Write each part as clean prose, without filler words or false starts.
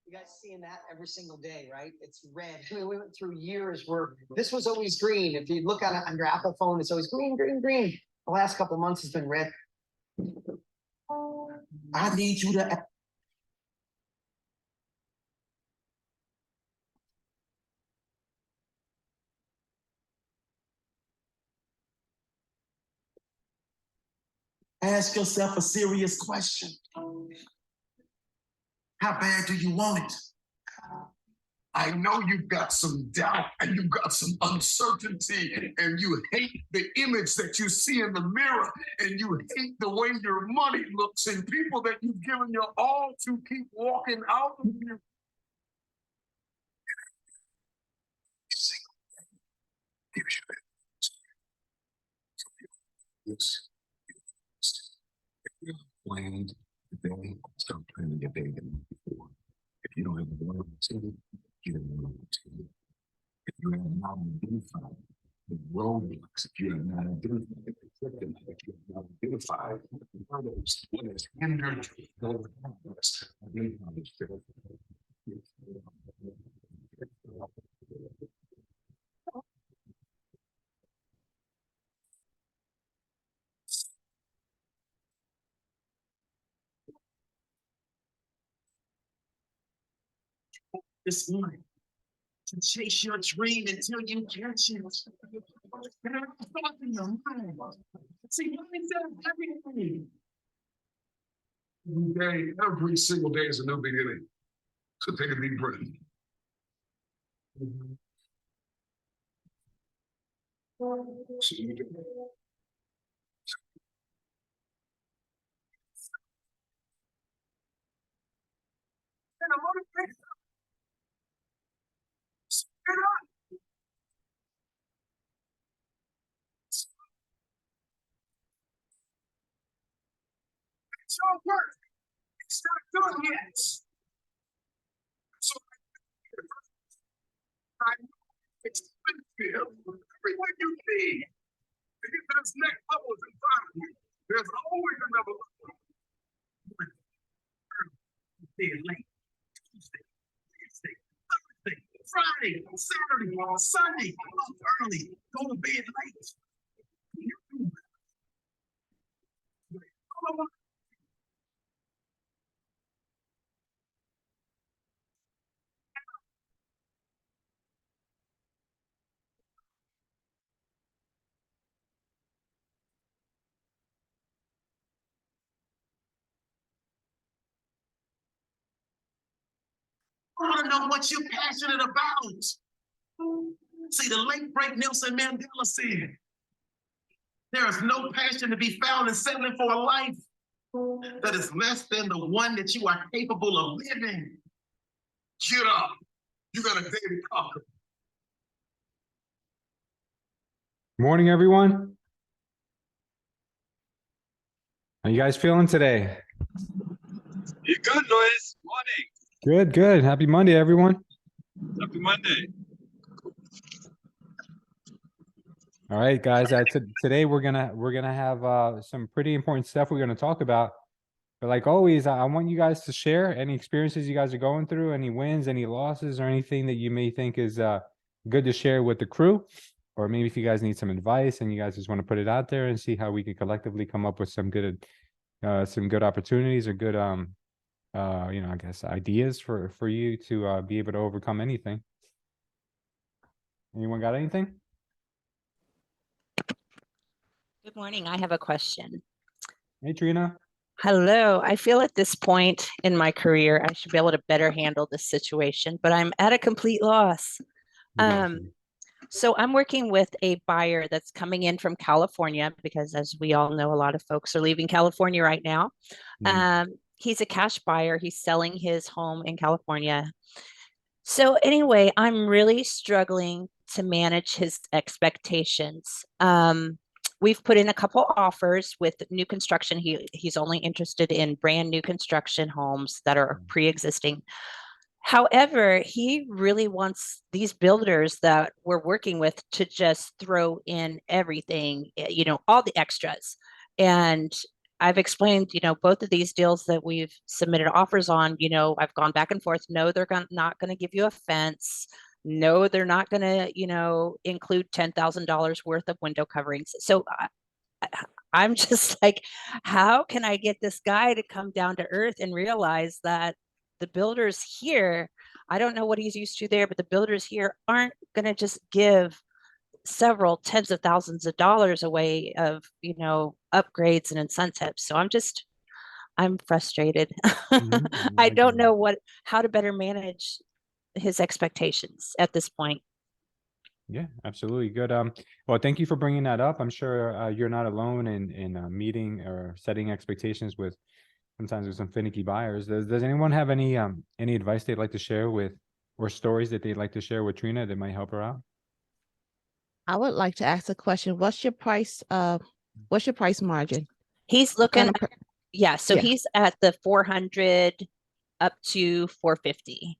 You guys seeing that every single day, right? It's red. I mean, we went through years where this was always green. If you look at it on your Apple phone, it's always green, green, green. The last couple of months has been red. I need you to ask yourself a serious question. How bad do you want it? I know you've got some doubt and you've got some uncertainty and you hate the image that you see in the mirror and you hate the way your money looks and people that you've given your all to keep walking out of you. Planned today, start planning your day the night before. If you don't have a word to get a word to. If you have not identified the roadblocks, if you have not identified the kryptonite, if you have not identified what has hindered those progress, identify the spirit. This morning to chase your dream until you catch it. And I'm talking your mind. See, mindset is everything. Every single day is a new beginning. So take a deep breath. So you do. And I'm gonna pick up. Get up. It's your work. It's not done yet. So I it's everyone you need to get to this next level is in front of you. There's always another level. Being late. Tuesday, Wednesday, Thursday, Friday, Saturday, Sunday, up early, go to bed late. You do that. I want to know what you're passionate about. See, the late great Nelson Mandela said, there is no passion to be found in settling for a life that is less than the one that you are capable of living. Get up. You got a day to conquer. Morning, everyone. How you guys feeling today? You're good, Louis. Morning. Good, good. Happy Monday, everyone. Happy Monday. All right, guys. Today we're gonna have some pretty important stuff we're gonna talk about. But like always, I want you guys to share any experiences you guys are going through, any wins, any losses, or anything that you may think is good to share with the crew. Or maybe if you guys need some advice and you guys just want to put it out there and see how we can collectively come up with some good opportunities or good I guess ideas for you to be able to overcome anything. Anyone got anything? Good morning. I have a question. Hey, Trina. Hello. I feel at this point in my career, I should be able to better handle this situation, but I'm at a complete loss. So I'm working with a buyer that's coming in from California because, as we all know, a lot of folks are leaving California right now. He's a cash buyer. He's selling his home in California. So anyway, I'm really struggling to manage his expectations. We've put in a couple offers with new construction. He's only interested in brand new construction homes that are pre-existing. However, he really wants these builders that we're working with to just throw in everything, all the extras. And I've explained, both of these deals that we've submitted offers on, I've gone back and forth. No, they're not going to give you a fence. No, they're not going to, include $10,000 worth of window coverings. So I'm just like, how can I get this guy to come down to earth and realize that the builders here, I don't know what he's used to there, but the builders here aren't going to just give several tens of thousands of dollars away of, upgrades and incentives. So I'm frustrated. I don't know how to better manage his expectations at this point. Yeah, absolutely. Good. Well, thank you for bringing that up. I'm sure you're not alone in meeting or setting expectations with sometimes with some finicky buyers. Does anyone have any advice they'd like to share with, or stories that they'd like to share with Trina that might help her out? I would like to ask a question. What's your price margin? He's What kind looking, of yeah, so yeah. he's at the 400 up to 450.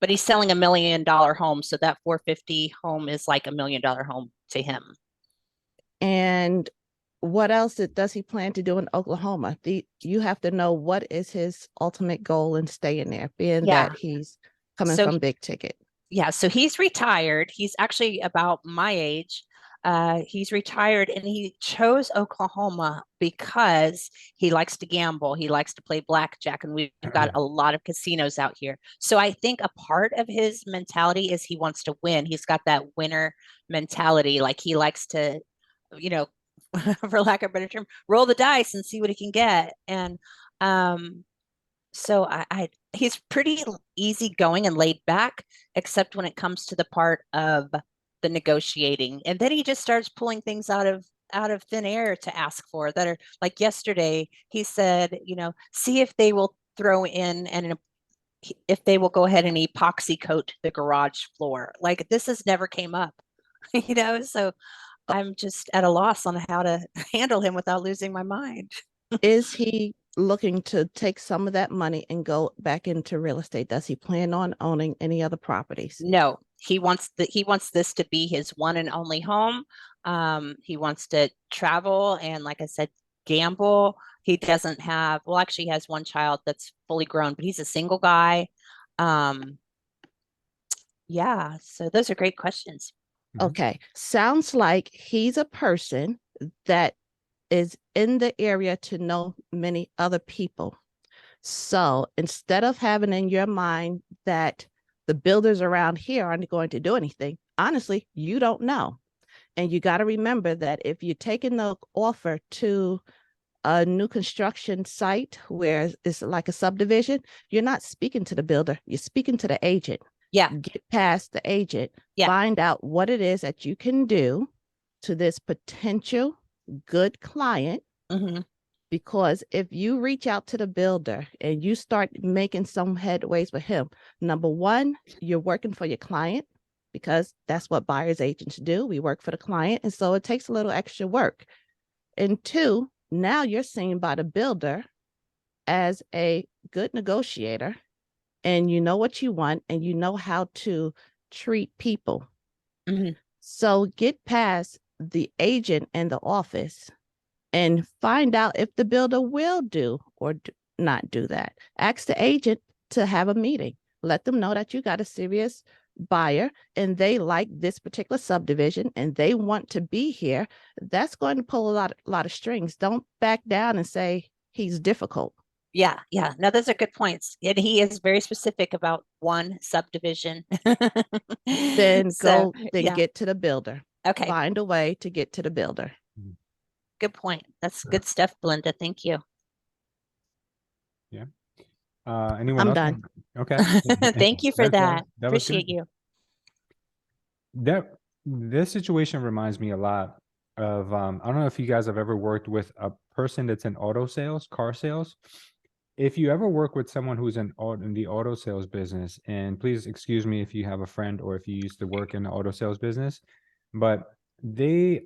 But he's selling $1 million home, so that 450 home is like $1 million home to him. And what else does he plan to do in Oklahoma? You have to know what is his ultimate goal in staying there, being Yeah. that he's coming So from big ticket. Yeah, so he's retired. He's actually about my age. He's retired and he chose Oklahoma because he likes to gamble. He likes to play blackjack, and we've got a lot of casinos out here. So I think a part of his mentality is he wants to win. He's got that winner mentality. Like he likes to, for lack of a better term, roll the dice and see what he can get. And so he's pretty easygoing and laid back, except when it comes to the part of the negotiating. And then he just starts pulling things out of thin air to ask for that are like yesterday. He said, see if they will throw in and if they will go ahead and epoxy coat the garage floor. Like this has never came up, so I'm just at a loss on how to handle him without losing my mind. Is he looking to take some of that money and go back into real estate? Does he plan on owning any other properties? No, he wants this to be his one and only home. He wants to travel and, like I said, gamble. He doesn't have, well, actually he has one child that's fully grown, but he's a single guy. Yeah, so those are great questions. Okay. Sounds like he's a person that is in the area to know many other people. So instead of having in your mind that the builders around here aren't going to do anything, honestly, you don't know. And you got to remember that if you're taking the offer to a new construction site where it's like a subdivision, you're not speaking to the builder, you're speaking to the agent. Yeah. Get past the agent, find out what it is that you can do to this potential good client. Because if you reach out to the builder and you start making some headways with him, number one, you're working for your client, because that's what buyer's agents do. We work for the client. And so it takes a little extra work. And two, now you're seen by the builder as a good negotiator, and you know what you want and you know how to treat people. So get past the agent and the office and find out if the builder will do or not do that. Ask the agent to have a meeting. Let them know that you got a serious buyer and they like this particular subdivision and they want to be here. That's going to pull a lot of strings. Don't back down and say he's difficult. Yeah. No, those are good points. And he is very specific about one subdivision. Then get to the builder. Okay. Find a way to get to the builder. Good point. That's good stuff, Belinda. Thank you. Yeah. Anyone I'm else? done. Okay. Thank you for that. Appreciate you. This situation reminds me a lot of, I don't know if you guys have ever worked with a person that's in auto sales, car sales. If you ever work with someone who's in the auto sales business, and please excuse me if you have a friend or if you used to work in the auto sales business, but they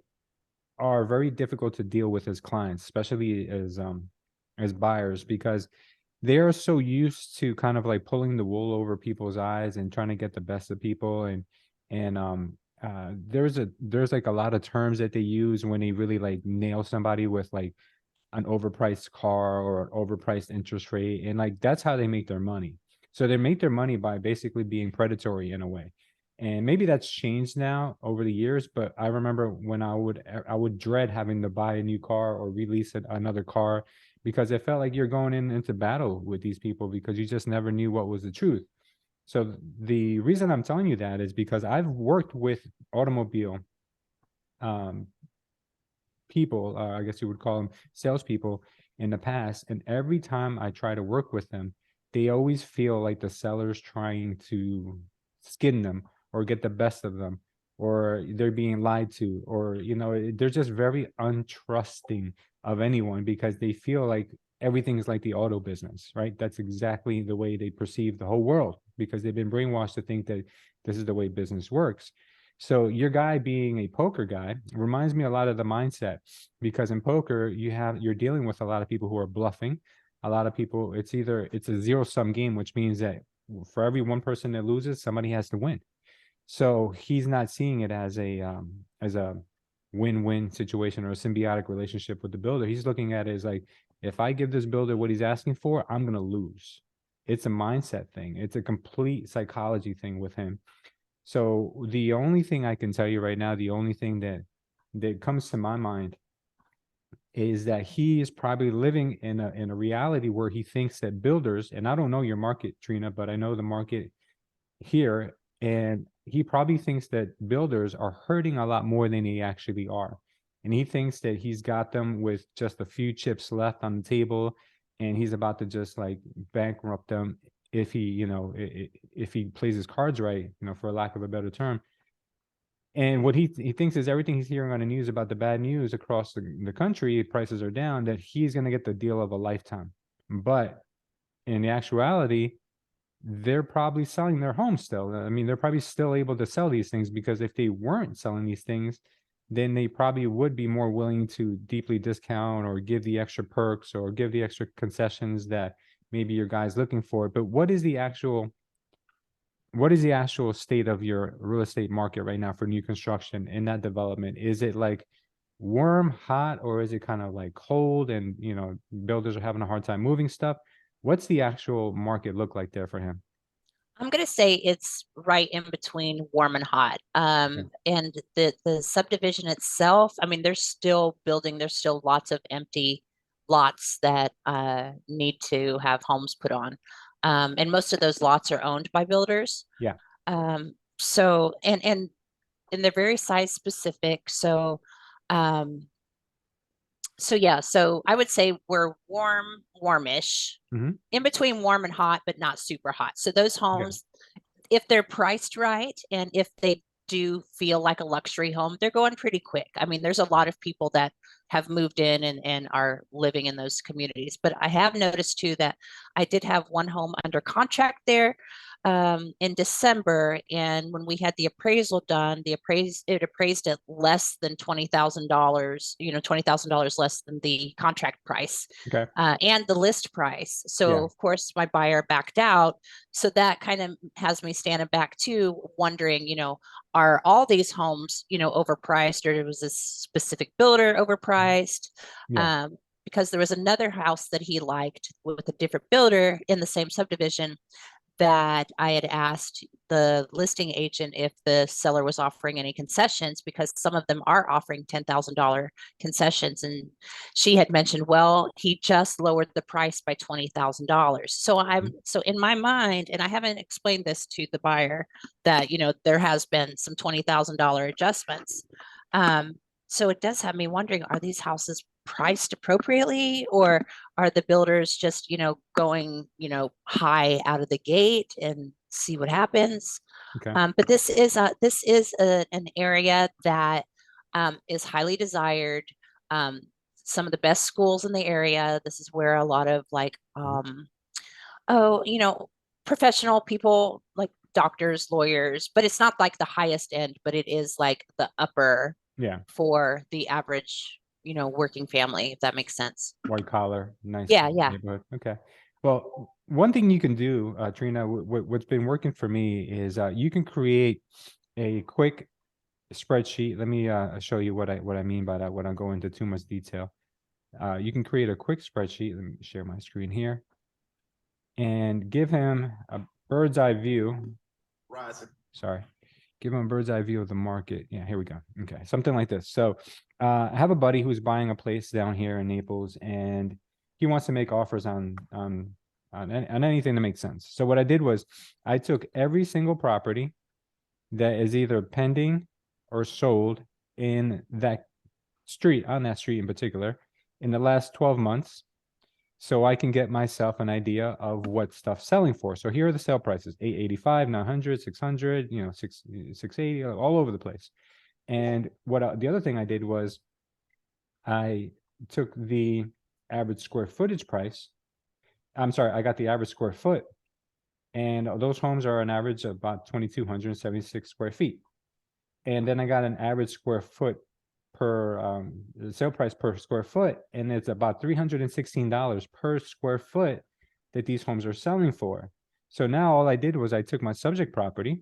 are very difficult to deal with as clients, especially as buyers, because they are so used to kind of like pulling the wool over people's eyes and trying to get the best of people. And there's like a lot of terms that they use when they really like nail somebody with like an overpriced car or an overpriced interest rate. And like, that's how they make their money. So they make their money by basically being predatory in a way. And maybe that's changed now over the years, but I remember when I would dread having to buy a new car or release another car, because it felt like you're going into battle with these people because you just never knew what was the truth. So the reason I'm telling you that is because I've worked with automobile um, people, I guess you would call them salespeople in the past. And every time I try to work with them, they always feel like the seller's trying to skin them or get the best of them, or they're being lied to, or, they're just very untrusting of anyone because they feel like everything is like the auto business, right? That's exactly the way they perceive the whole world because they've been brainwashed to think that this is the way business works. So your guy being a poker guy reminds me a lot of the mindset, because in poker you're dealing with a lot of people who are bluffing. A lot of people, it's a zero-sum game, which means that for every one person that loses, somebody has to win. So he's not seeing it as a win-win situation or a symbiotic relationship with the builder. He's looking at it as like, if I give this builder what he's asking for, I'm gonna lose. It's a mindset thing. It's a complete psychology thing with him. So the only thing I can tell you right now, the only thing that comes to my mind is that he is probably living in a reality where he thinks that builders, and I don't know your market, Trina, but I know the market here, and he probably thinks that builders are hurting a lot more than they actually are. And he thinks that he's got them with just a few chips left on the table, and he's about to just like bankrupt them if he, if he plays his cards right, for lack of a better term. And what he thinks is everything he's hearing on the news about the bad news across the country, prices are down, that he's going to get the deal of a lifetime. But in the actuality, they're probably selling their home still. I mean, they're probably still able to sell these things, because if they weren't selling these things, then they probably would be more willing to deeply discount or give the extra perks or give the extra concessions that maybe your guy's looking for. But what is the actual state of your real estate market right now for new construction in that development? Is it like warm, hot, or is it kind of like cold and, builders are having a hard time moving stuff? What's the actual market look like there for him? I'm going to say it's right in between warm and hot. And the subdivision itself, I mean, they're still building. There's still lots of empty lots that need to have homes put on. And most of those lots are owned by builders. Yeah. So, and they're very size specific. So, yeah, so I would say we're warmish, in between warm and hot, but not super hot. So those homes, if they're priced right and if they do feel like a luxury home, they're going pretty quick. I mean, there's a lot of people that have moved in and are living in those communities. But I have noticed too that I did have one home under contract there in December, and when we had the appraisal done, it appraised at less than $20,000. $20,000 less than the contract price, and the list price. So of course my buyer backed out. So that kind of has me standing back too, wondering, are all these homes, overpriced, or was this specific builder overpriced? Because there was another house that he liked with a different builder in the same subdivision that I had asked the listing agent if the seller was offering any concessions, because some of them are offering $10,000 concessions. And she had mentioned, well, he just lowered the price by $20,000. So in my mind, and I haven't explained this to the buyer, that, there has been some $20,000 adjustments. So it does have me wondering, are these houses priced appropriately, or are the builders just, going, high out of the gate and see what happens? But this is an area that is highly desired. Some of the best schools in the area. This is where a lot of like, professional people, like doctors, lawyers, but it's not like the highest end, but it is like the upper for the average, working family, if that makes sense. White collar, nice Yeah. neighborhood. Okay. Well, one thing you can do, Trina, what's been working for me is you can create a quick spreadsheet. Let me show you what I mean by that. When I go into too much detail, you can create a quick spreadsheet. Let me share my screen here, and give him a bird's eye view. Sorry, give him a bird's eye view of the market. Yeah, here we go. Okay, something like this. So, I have a buddy who's buying a place down here in Naples, and he wants to make offers on anything that makes sense. So what I did was I took every single property that is either pending or sold in that street, on that street in particular, in the last 12 months, so I can get myself an idea of what stuff's selling for. So here are the sale prices: 885, 900, 600, 680, all over the place. And what the other thing I did was I took the average square footage price. I'm sorry, I got the average square foot, and those homes are an average of about 2,276 square feet. And then I got an average square foot per sale price per square foot, and it's about $316 per square foot that these homes are selling for. So now all I did was I took my subject property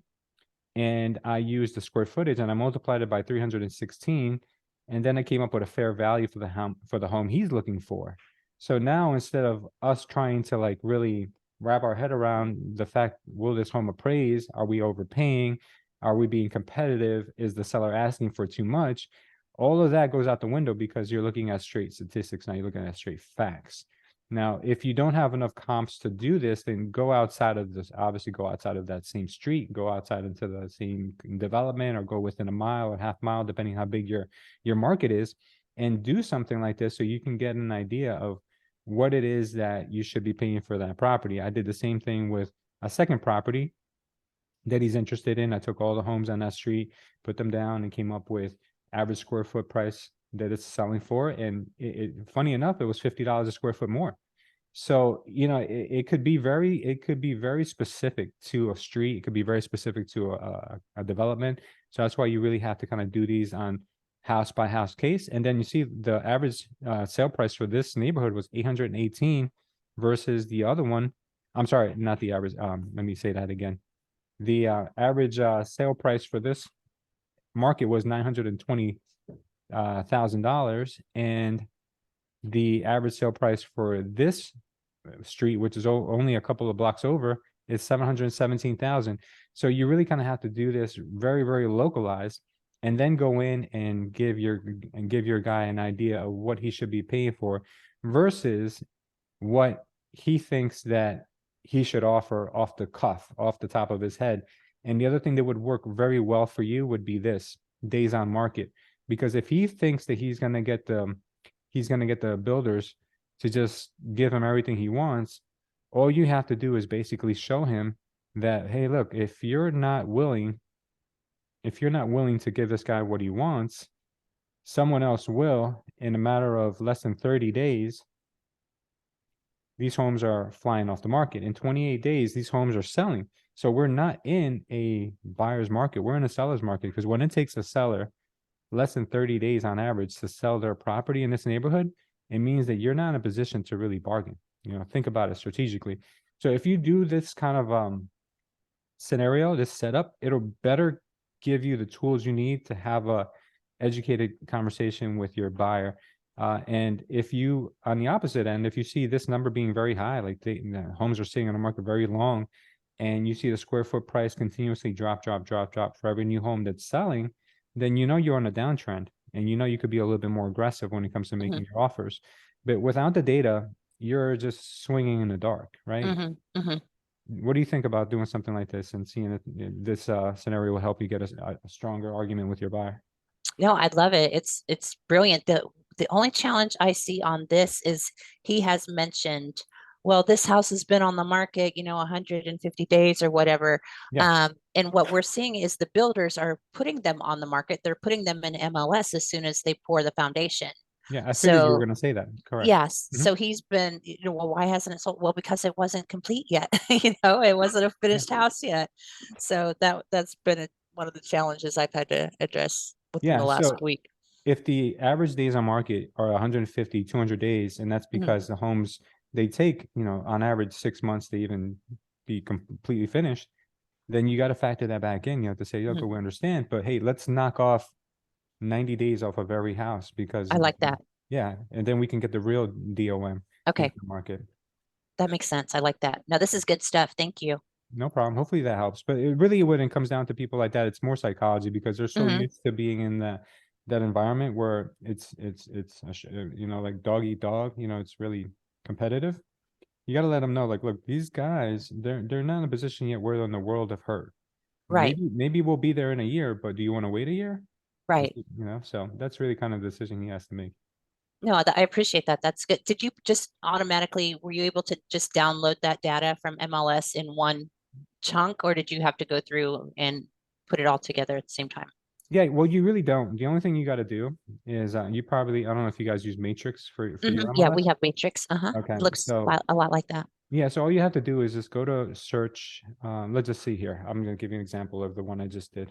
and I used the square footage and I multiplied it by 316, and then I came up with a fair value for the home he's looking for. So now, instead of us trying to like really wrap our head around the fact, will this home appraise? Are we overpaying? Are we being competitive? Is the seller asking for too much? All of that goes out the window because you're looking at straight statistics. Now you're looking at straight facts. Now, if you don't have enough comps to do this, then go outside of this, obviously go outside of that same street, go outside into the same development, or go within a mile or half mile, depending how big your market is, and do something like this so you can get an idea of what it is that you should be paying for that property. I did the same thing with a second property that he's interested in. I took all the homes on that street, put them down, and came up with average square foot price that it's selling for. And funny enough, it was $50 a square foot more. So, it could be very specific to a street. It could be very specific to a development. So that's why you really have to kind of do these on house by house case. And then you see the average sale price for this neighborhood was 818 versus the other one. I'm sorry, not the average. Let me say that again. The average sale price for this market was $920,000, and the average sale price for this street, which is only a couple of blocks over, is 717,000. So you really kind of have to do this very, very localized, and then go in and give your guy an idea of what he should be paying for versus what he thinks that he should offer off the cuff, off the top of his head. And the other thing that would work very well for you would be this: days on market. Because if he thinks that he's going to get the builders to just give him everything he wants, all you have to do is basically show him that, hey, look, if you're not willing to give this guy what he wants, someone else will. In a matter of less than 30 days, these homes are flying off the market. In 28 days, these homes are selling. So we're not in a buyer's market. We're in a seller's market, because when it takes a seller less than 30 days on average to sell their property in this neighborhood, it means that you're not in a position to really bargain. Think about it strategically. So if you do this kind of scenario, this setup, it'll better give you the tools you need to have a educated conversation with your buyer. And if you, on the opposite end, if you see this number being very high, like the homes are sitting on the market very long, and you see the square foot price continuously drop for every new home that's selling, then you're on a downtrend, and you could be a little bit more aggressive when it comes to making your offers. But without the data, you're just swinging in the dark, right? What do you think about doing something like this and seeing that this scenario will help you get a stronger argument with your buyer? No, I'd love it. It's brilliant. The only challenge I see on this is he has mentioned, well, this house has been on the market, 150 days or whatever. Yeah. And what we're seeing is the builders are putting them on the market. They're putting them in MLS as soon as they pour the foundation. Yeah, I figured you were going to say that. Correct. Yes. So he's been, well, why hasn't it sold? Well, because it wasn't complete yet. It wasn't a finished house yet. So that's been one of the challenges I've had to address within the last week. If the average days on market are 150, 200 days, and that's because the homes they take, you know, on average 6 months to even be completely finished, then you got to factor that back in. You have to say, okay, we understand, but hey, let's knock off 90 days off of every house because I like that. yeah, and then we can get the real DOM Okay, into the market. that makes sense. I like that. No, this is good stuff. Thank you. No problem. Hopefully that helps. But it really, when it comes down to people like that, it's more psychology because they're so used to being in that environment where it's you know, like dog eat dog. You know, it's really competitive. You got to let them know, like, look, these guys, they're not in a position yet where they're in the world of hurt. Right, Maybe we'll be there in a year, but do you want to wait a year? right. You know, so that's really kind of the decision he has to make. No, I appreciate that. That's good. Did you just automatically, were you able to just download that data from MLS in one chunk, or did you have to go through and put it all together at the same time? Yeah, well, you really don't. The only thing you got to do is you probably, I don't know if you guys use Matrix for your Yeah, MLS. we have Matrix. Okay, It looks so a lot like that. yeah, so all you have to do is just go to search. Let's just see here. I'm going to give you an example of the one I just did.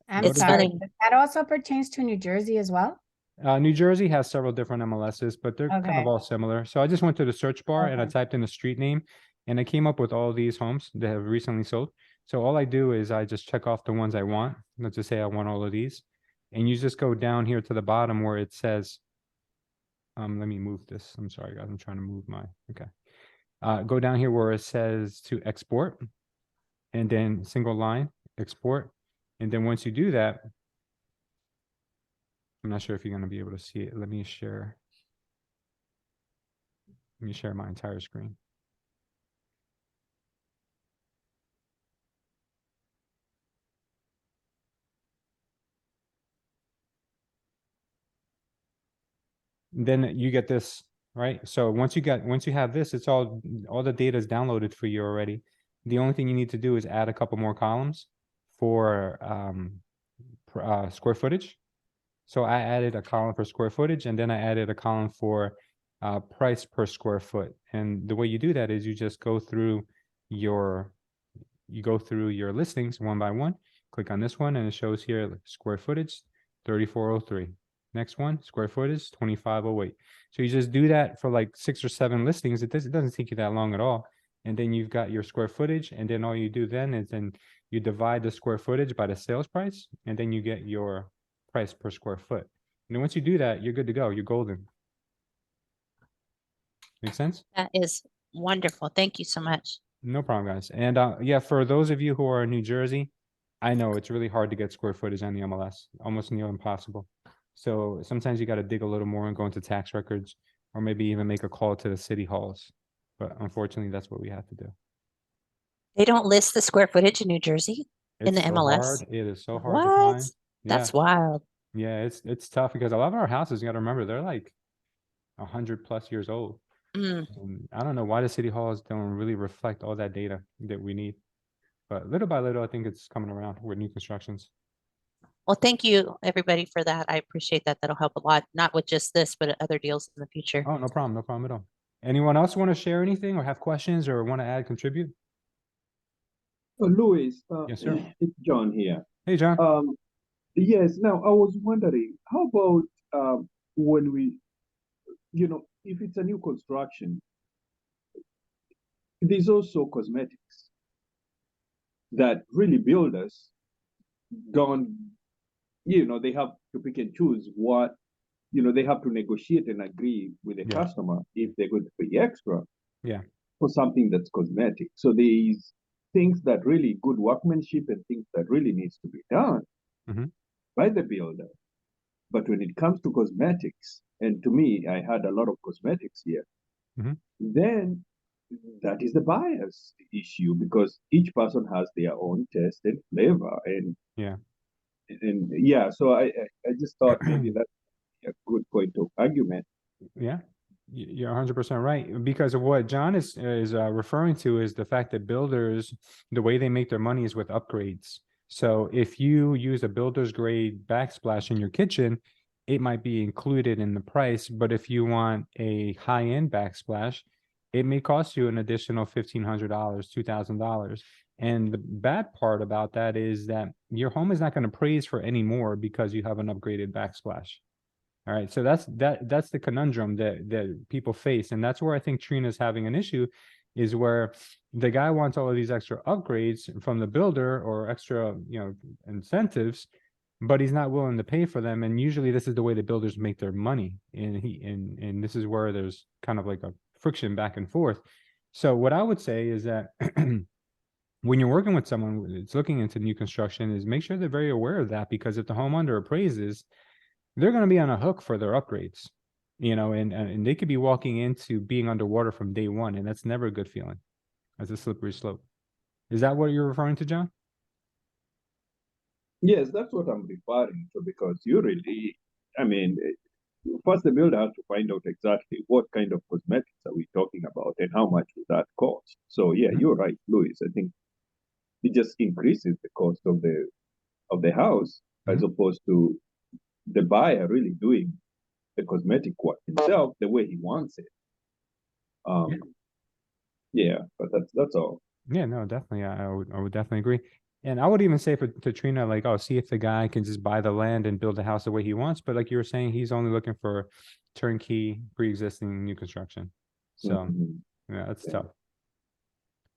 I'm Go to sorry, funny. but that also pertains to New Jersey as well? New Jersey has several different MLSs, but they're kind Okay. of all similar. So I just went to the search bar and I Okay. typed in the street name and I came up with all these homes that have recently sold. So all I do is I just check off the ones I want. Let's just say I want all of these. And you just go down here to the bottom where it says, let me move this. I'm sorry, guys. I'm trying to move my, okay. Go down here where it says to export and then single line export. And then once you do that, I'm not sure if you're going to be able to see it. Let me share my entire screen. Then you get this, right? So once you have this, it's all the data is downloaded for you already. The only thing you need to do is add a couple more columns for square footage. So I added a column for square footage, and then I added a column for price per square foot. And the way you do that is you just go through your listings one by one, click on this one, and it shows here square footage 3403. Next one, square footage 2508. So you just do that for like 6 or 7 listings. It doesn't take you that long at all. And then you've got your square footage, and then all you do then is then you divide the square footage by the sales price, and then you get your price per square foot. And then once you do that, you're good to go. You're golden. Make sense? That is wonderful. Thank you so much. No problem, guys. And yeah, for those of you who are in New Jersey, I know it's really hard to get square footage on the MLS, almost near impossible. So sometimes you got to dig a little more and go into tax records, or maybe even make a call to the city halls. But unfortunately, that's what we have to do. They don't list the square footage in New Jersey in the It's so MLS. hard. It is so hard to What? find. That's Yeah, wild. yeah, it's tough because a lot of our houses, you got to remember, they're like 100+ years old. And I don't know why the city halls don't really reflect all that data that we need. But little by little, I think it's coming around with new constructions. Well, thank you, everybody, for that. I appreciate that. That'll help a lot, not with just this, but other deals in the future. Oh, no problem at all. Anyone else want to share anything or have questions or want to add, contribute? Louis, Yes, sir. it's John here. Hey, John. Yes, now I was wondering, how about when we, if it's a new construction, there's also cosmetics that really builders don't, they have to pick and choose what, they have to negotiate and agree with the Yeah. customer if they're going to pay extra Yeah. for something that's cosmetic. So there's things that really good workmanship and things that really needs to be done by the builder. But when it comes to cosmetics, and to me, I had a lot of cosmetics here, then that is the buyer's issue because each person has their own taste and flavor. And yeah, so I just thought maybe that's a good point of argument. Yeah, you're 100% right. Because of what John is referring to is the fact that builders, the way they make their money is with upgrades. So if you use a builder's grade backsplash in your kitchen, it might be included in the price. But if you want a high-end backsplash, it may cost you an additional $1,500, $2,000. And the bad part about that is that your home is not going to praise for any more because you have an upgraded backsplash. All right, so that's the conundrum that people face, and that's where I think Trina's having an issue, is where the guy wants all of these extra upgrades from the builder or extra, incentives, but he's not willing to pay for them. And usually this is the way the builders make their money, and this is where there's kind of like a friction back and forth. So what I would say is that when you're working with someone that's looking into new construction, is make sure they're very aware of that, because if the home under appraises, they're going to be on a hook for their upgrades, and they could be walking into being underwater from day one, and that's never a good feeling. That's a slippery slope. Is that what you're referring to, John? Yes, that's what I'm referring to, because you really, I mean, first the builder has to find out exactly what kind of cosmetics are we talking about and how much will that cost. So yeah, you're right, Louis. I think it just increases the cost of the house, as opposed to the buyer really doing the cosmetic work himself the way he wants it. Yeah, but that's all. Yeah, no, definitely. I would definitely agree. And I would even say to Trina, like, oh, see if the guy can just buy the land and build the house the way he wants. But like you were saying, he's only looking for turnkey, pre-existing new construction. So yeah, that's tough.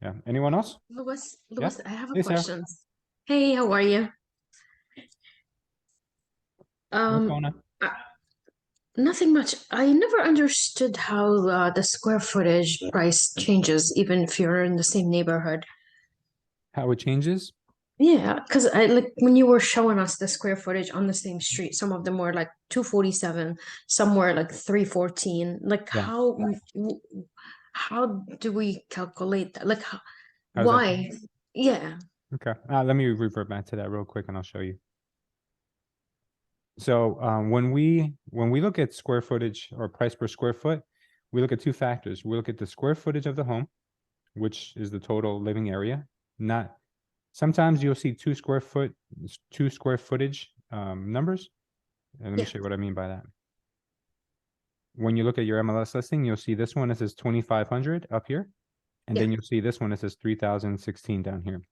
Yeah. Anyone else? Louis, Yeah. I have a Hey, Sarah. question. Hey, how are you? What's going on? Nothing much. I never understood how the square footage price changes, even if you're in the same neighborhood. How it changes? Yeah, because I like when you were showing us the square footage on the same street, some of them were like 247, some were like 314. Like Yeah. how do we calculate that? Like How's that? why? Yeah. Okay. Let me revert back to that real quick and I'll show you. So when we look at square footage or price per square foot, we look at two factors. We look at the square footage of the home, which is the total living area. Not sometimes you'll see two square footage numbers. And let me show you what I mean by that. When you look at your MLS listing, you'll see this one, it says 2,500 up here. And then you'll see this one, it says 3,016 down here.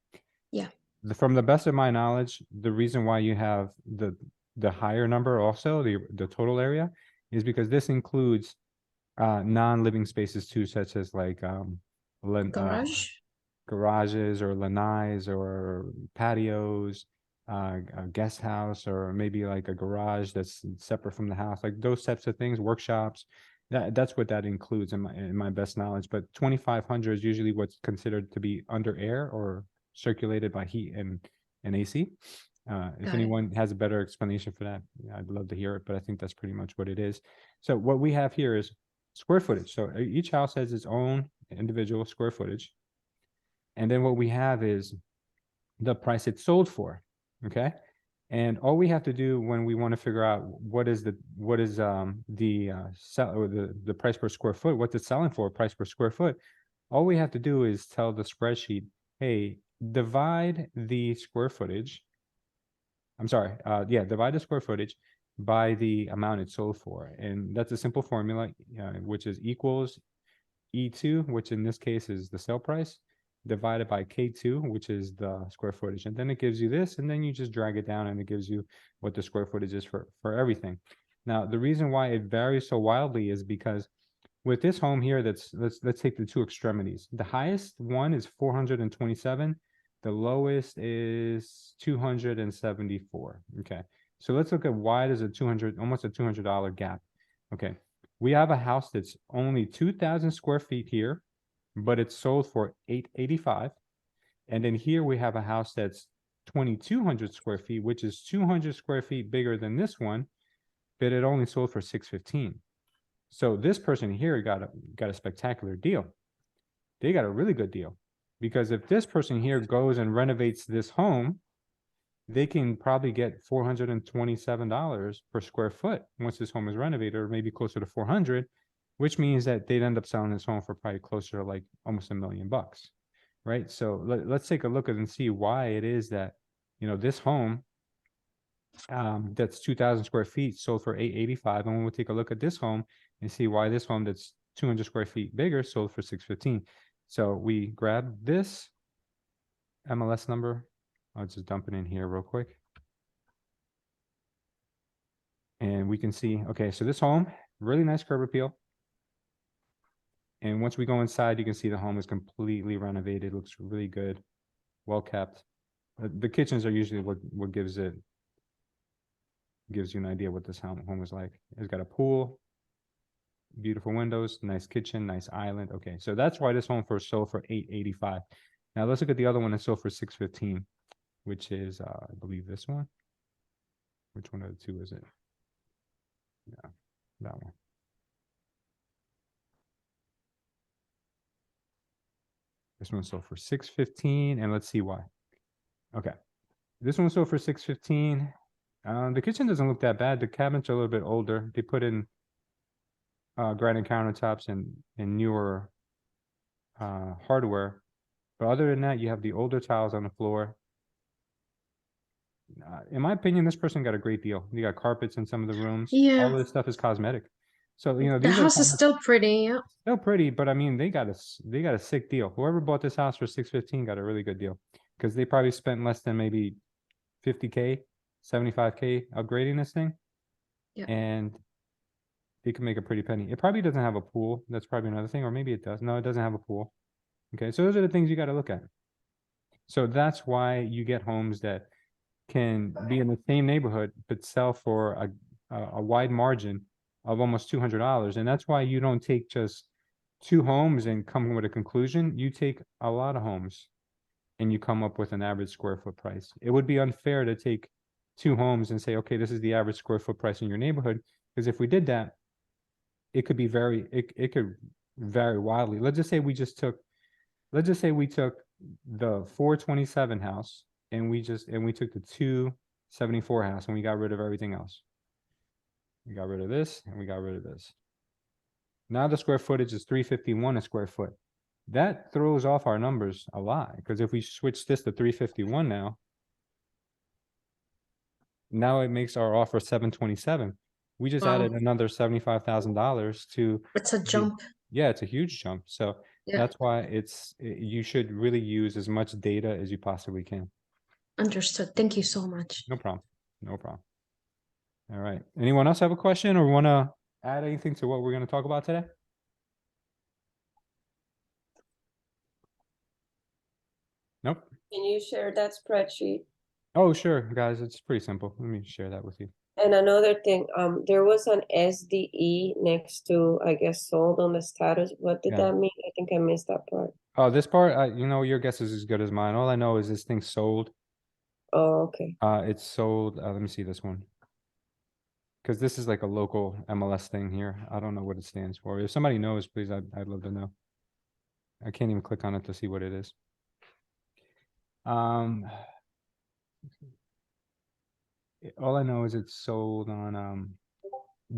Yeah. From the best of my knowledge, the reason why you have the higher number also, the total area, is because this includes non-living spaces too, such as like garages or lanais or patios, a guest house, or maybe like a garage that's separate from the house, like those types of things, workshops. That's what that includes in my best knowledge. But 2,500 is usually what's considered to be under air or circulated by heat and AC. If anyone has a better explanation for that, I'd love to hear it, but I think that's pretty much what it is. So what we have here is square footage. So each house has its own individual square footage. And then what we have is the price it's sold for, okay? And all we have to do when we want to figure out what is the price per square foot, what's it selling for, price per square foot, all we have to do is tell the spreadsheet, hey, divide the square footage. Divide the square footage by the amount it's sold for. And that's a simple formula, which is equals E2, which in this case is the sale price, divided by K2, which is the square footage. And then it gives you this, and then you just drag it down and it gives you what the square footage is for everything. Now, the reason why it varies so wildly is because with this home here, let's take the two extremities. The highest one is 427. The lowest is 274. Okay. So let's look at why there's almost a $200 gap. Okay. We have a house that's only 2,000 square feet here, but it's sold for $885. And then here we have a house that's 2,200 square feet, which is 200 square feet bigger than this one, but it only sold for $615. So this person here got a spectacular deal. They got a really good deal, because if this person here goes and renovates this home, they can probably get $427 per square foot once this home is renovated, or maybe closer to 400, which means that they'd end up selling this home for probably closer to like almost $1 million, right? So let's take a look at and see why it is that, this home that's 2,000 square feet sold for $885, and we'll take a look at this home and see why this home that's 200 square feet bigger sold for $615. So we grab this MLS number. I'll just dump it in here real quick. And And we can see, okay, so this home, really nice curb appeal. And once we go inside, you can see the home is completely renovated, looks really good, well kept. The kitchens are usually what gives you an idea what this home is like. It's got a pool, beautiful windows, nice kitchen, nice island. Okay, so that's why this home first sold for $885. Now let's look at the other one that sold for $615, which is I believe this one. Which one of the two is it? Yeah, that one. This one sold for $615, and let's see why. Okay, this one sold for $615. The kitchen doesn't look that bad. The cabinets are a little bit older. They put in granite countertops and newer hardware. But other than that, you have the older tiles on the floor. In my opinion, this person got a great deal. You got carpets in some of the rooms. Yeah. All of this stuff is cosmetic. So, you know, The these house are is still pretty, yeah. still pretty, but I mean, they got a sick deal. Whoever bought this house for $615 got a really good deal, because they probably spent less than maybe 50K, 75K upgrading this thing. Yeah. And they can make a pretty penny. It probably doesn't have a pool. That's probably another thing, or maybe it does. No, it doesn't have a pool. Okay, so those are the things you got to look at. So that's why you get homes that can be in the same neighborhood but sell for a wide margin of almost $200. And that's why you don't take just 2 homes and come with a conclusion. You take a lot of homes and you come up with an average square foot price. It would be unfair to take 2 homes and say, okay, this is the average square foot price in your neighborhood. Because if we did that, it could be it could vary wildly. Let's just say we took the 427 house and we took the 274 house and we got rid of everything else. We got rid of this and we got rid of this. Now the square footage is 351 a square foot. That throws off our numbers a lot, because if we switch this to 351 now it makes our offer 727. We just Wow. added another $75,000 to. It's a jump. Yeah, it's a huge jump. So Yeah. that's why you should really use as much data as you possibly can. Understood. Thank you so much. No problem. No problem. All right. Anyone else have a question or want to add anything to what we're going to talk about today? Nope. Can you share that spreadsheet? Oh, sure, guys. It's pretty simple. Let me share that with you. And another thing, there was an SDE next to, I guess, sold on the status. What did Yeah. that mean? I think I missed that part. Oh, this part, you know, your guess is as good as mine. All I know is this thing sold. Oh, okay. It's sold. Let me see this one. Because this is like a local MLS thing here. I don't know what it stands for. If somebody knows, please, I'd love to know. I can't even click on it to see what it is. All I know is it's sold on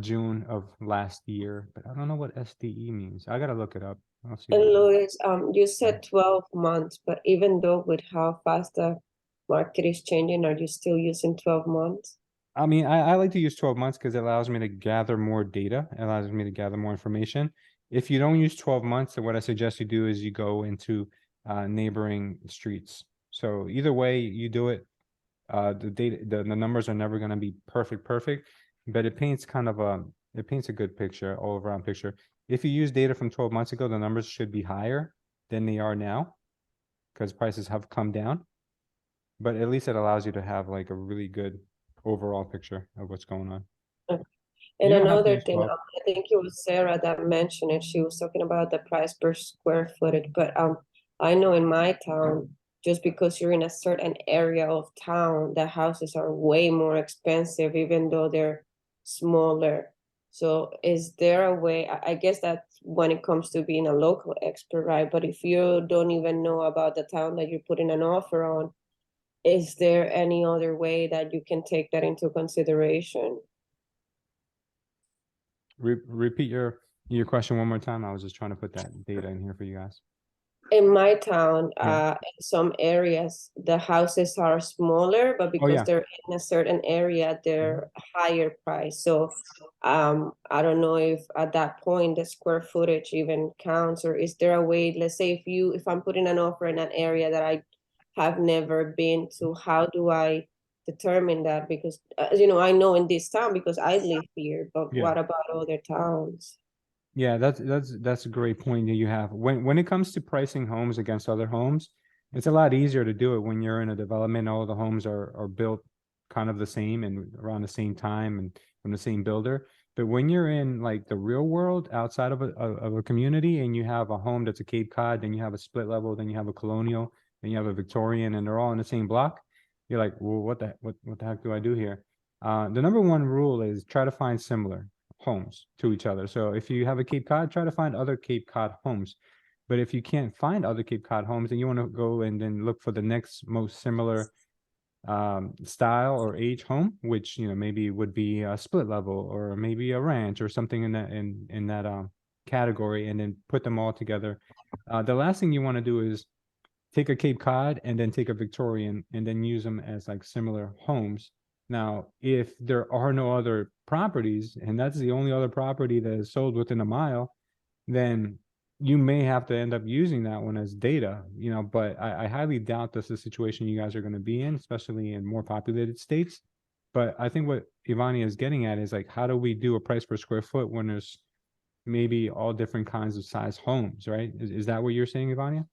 June of last year, but I don't know what SDE means. I gotta look it up. I'll see. And Luis, you said 12 months, but even though with how fast the market is changing, are you still using 12 months? I mean, I like to use 12 months because it allows me to gather more data. It allows me to gather more information. If you don't use 12 months, then what I suggest you do is you go into neighboring streets. So either way you do it, the numbers are never going to be perfect, but it paints a good picture, all around picture. If you use data from 12 months ago, the numbers should be higher than they are now because prices have come down. But at least it allows you to have like a really good overall picture of what's going on. Okay. You And don't have to another use thing, 12. I think it was Sarah that mentioned it. She was talking about the price per square footage, but I know in my town, just because you're in a certain area of town, the houses are way more expensive, even though they're smaller. So is there a way, I guess that's when it comes to being a local expert, right? But if you don't even know about the town that you're putting an offer on, is there any other way that you can take that into consideration? Repeat your question one more time. I was just trying to put that data in here for you guys. In my town, Yeah. in some areas, the houses are smaller, but because yeah. they're in a certain area, they're higher price. So I don't know if at that point the square footage even counts, or is there a way, let's say if I'm putting an offer in an area that I have never been to, how do I determine that because, you know, I know in this town because I live here, but Yeah. what about other towns? Yeah, that's a great point that you have. When it comes to pricing homes against other homes, it's a lot easier to do it when you're in a development. All the homes are built kind of the same and around the same time and from the same builder. But when you're in like the real world outside of a community and you have a home that's a Cape Cod, then you have a split level, then you have a colonial, then you have a Victorian, and they're all in the same block, you're like, well, what the heck do I do here? The number one rule is try to find similar homes to each other. So if you have a Cape Cod, try to find other Cape Cod homes. But if you can't find other Cape Cod homes, then you want to go and then look for the next most similar style or age home, which, you know, maybe would be a split level or maybe a ranch or something in that category, and then put them all together. The last thing you want to do is take a Cape Cod and then take a Victorian and then use them as like similar homes. Now, if there are no other properties, and that's the only other property that is sold within a mile, then you may have to end up using that one as data, you know, but I highly doubt this is a situation you guys are going to be in, especially in more populated states. But I think what Ivania is getting at is like, how do we do a price per square foot when there's maybe all different kinds of size homes, right? Is that what you're saying, Ivania?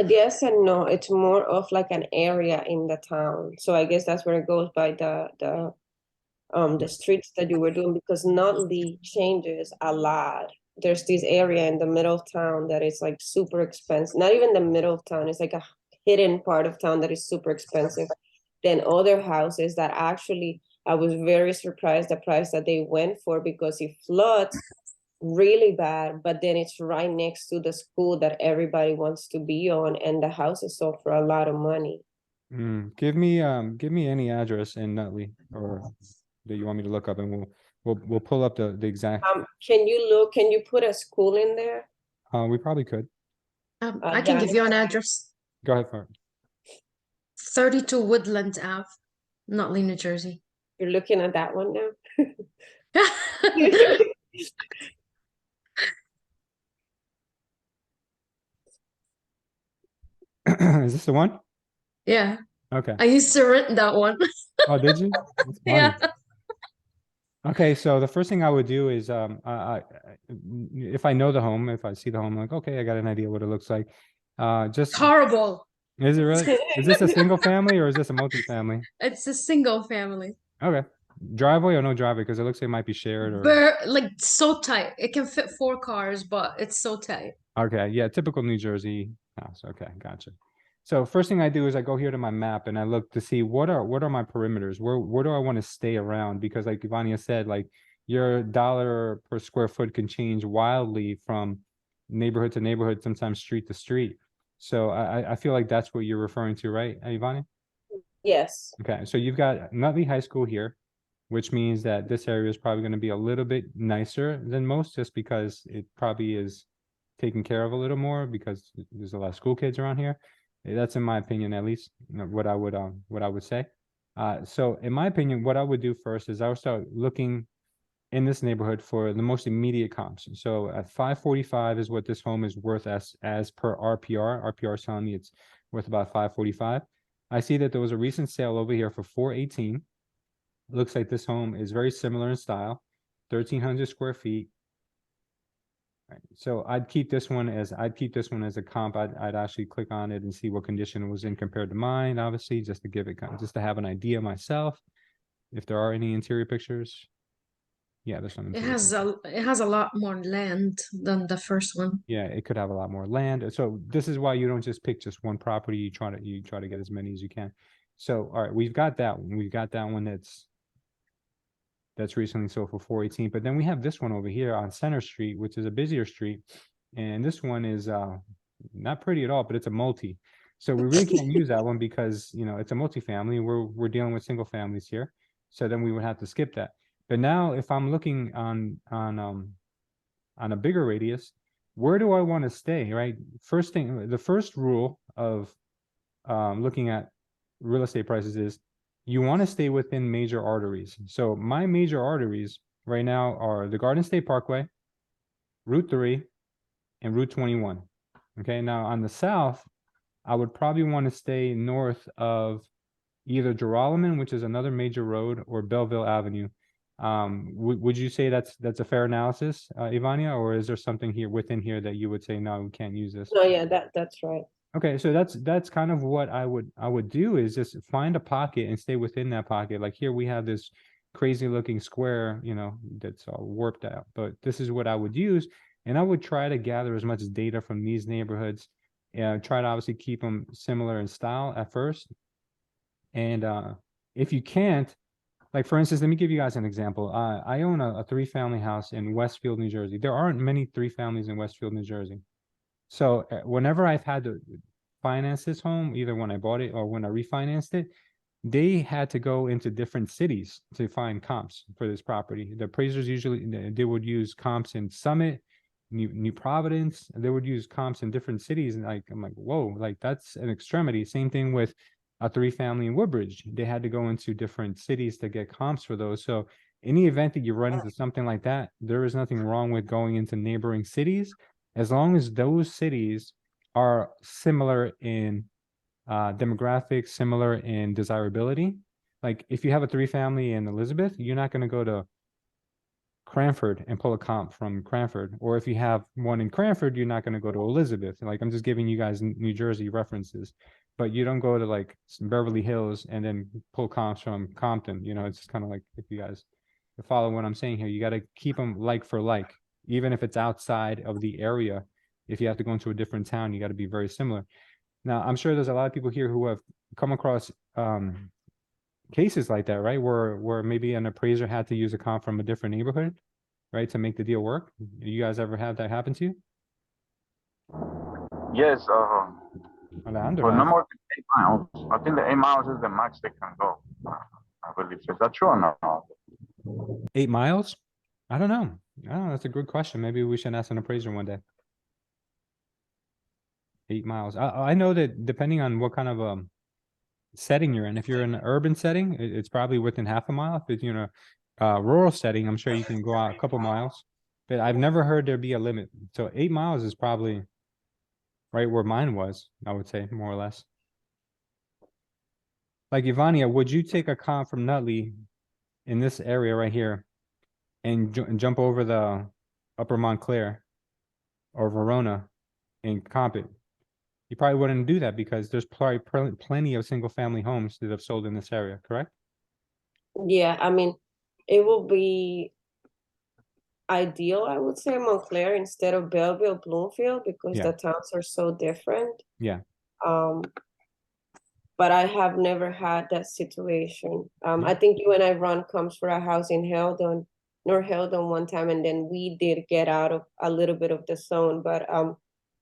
Yes and no. It's more of like an area in the town. So I guess that's where it goes by the streets that you were doing, because Nutley changes a lot. There's this area in the middle of town that is like super expensive. Not even the middle of town, it's like a hidden part of town that is super expensive. Then other houses that actually I was very surprised the price that they went for, because it floods really bad, but then it's right next to the school that everybody wants to be on, and the houses sold for a lot of money. Give me any address in Nutley or that you want me to look up, and we'll pull up the exact. Can you put a school in there? We probably could. I can give you an address. Go ahead for it. 32 Woodland Ave, Nutley, New Jersey. You're looking at that one now? Is this the one? Yeah. Okay. I used to rent that one. Oh, did you? That's funny. Yeah. Okay, so the first thing I would do is if I know the home, if I see the home, I'm like, okay, I got an idea what it looks like. Just Horrible. Is it really? Is this a single family or is this a multi-family? It's a single family. Okay. Driveway or no driveway? Because it looks like it might be shared or Like so tight. It can fit 4 cars, but it's so tight. okay, yeah, typical New Jersey house. Okay, gotcha. So first thing I do is I go here to my map and I look to see what are my perimeters? Where do I want to stay around? Because like Ivania said, like your dollar per square foot can change wildly from neighborhood to neighborhood, sometimes street to street. So I feel like that's what you're referring to, right, Ivania? Yes. Okay, so you've got Nutley High School here, which means that this area is probably going to be a little bit nicer than most, just because it probably is taken care of a little more because there's a lot of school kids around here. That's in my opinion, at least, what I would say. So in my opinion, what I would do first is I would start looking in this neighborhood for the most immediate comps. So at 545 is what this home is worth as per RPR. RPR is telling me it's worth about 545. I see that there was a recent sale over here for 418. Looks like this home is very similar in style, 1,300 square feet. Right. So I'd keep this one as a comp. I'd actually click on it and see what condition it was in compared to mine, obviously, just to give it just to have an idea myself. If there are any interior pictures. Yeah, there's some. It has a lot more land than the first one. Yeah, it could have a lot more land. So this is why you don't just pick just one property. You try to get as many as you can. So all right, we've got that one. We've got that one that's recently sold for 418. But then we have this one over here on Center Street, which is a busier street. And this one is not pretty at all, but it's a multi. So we really can't use that one because, you know, it's a multi-family. We're dealing with single families here. So then we would have to skip that. But now if I'm looking on a bigger radius, where do I want to stay, right? First thing, the first rule of looking at real estate prices is you want to stay within major arteries. So my major arteries right now are the Garden State Parkway, Route 3, and Route 21. Okay, now on the south, I would probably want to stay north of either Geralman, which is another major road, or Belleville Avenue. Would you say that's a fair analysis, Ivania, or is there something here within here that you would say, no, we can't use this? No, yeah, that's right. Okay, so that's kind of what I would do, is just find a pocket and stay within that pocket. Like here we have this crazy looking square, you know, that's all warped out, but this is what I would use. And I would try to gather as much data from these neighborhoods and try to obviously keep them similar in style at first. And if you can't, like for instance, let me give you guys an example. I own a 3-family house in Westfield, New Jersey. There aren't many 3 families in Westfield, New Jersey. So whenever I've had to finance this home, either when I bought it or when I refinanced it, they had to go into different cities to find comps for this property. The appraisers usually, they would use comps in Summit, New Providence. They would use comps in different cities. And like, I'm like, whoa, like that's an extremity. Same thing with a 3-family in Woodbridge. They had to go into different cities to get comps for those. So in the event that you run into something like that, there is nothing wrong with going into neighboring cities, as long as those cities are similar in demographics, similar in desirability. Like if you have a 3-family in Elizabeth, you're not going to go to Cranford and pull a comp from Cranford. Or if you have one in Cranford, you're not going to go to Elizabeth. Like I'm just giving you guys New Jersey references, but you don't go to like Beverly Hills and then pull comps from Compton. You know, it's kind of like, if you guys follow what I'm saying here, you got to keep them like for like, even if it's outside of the area. If you have to go into a different town, you got to be very similar. Now, I'm sure there's a lot of people here who have come across cases like that, right? Where maybe an appraiser had to use a comp from a different neighborhood, right, to make the deal work. You guys ever have that happen to you? Yes. Alejandro, But no more than 8 miles. I think the 8 miles is the max they can go. I believe. Is that true or not? 8 miles? I don't know. That's a good question. Maybe we should ask an appraiser one day. 8 miles. I know that depending on what kind of setting you're in, if you're in an urban setting, it's probably within half a mile. If it's, you know, rural setting, I'm sure you can go out a couple miles, but I've never heard there be a limit. So 8 miles is probably right where mine was, I would say, more or less. Like Ivania, would you take a comp from Nutley in this area right here and jump over the Upper Montclair or Verona and comp it? You probably wouldn't do that because there's probably plenty of single family homes that have sold in this area, correct? Yeah, I mean, it will be ideal, I would say, Montclair instead of Belleville, Bloomfield, because Yeah. the towns are so different. Yeah. But I have never had that situation. I think you and I run comps for a house in North Heldon one time, and then we did get out of a little bit of the zone. But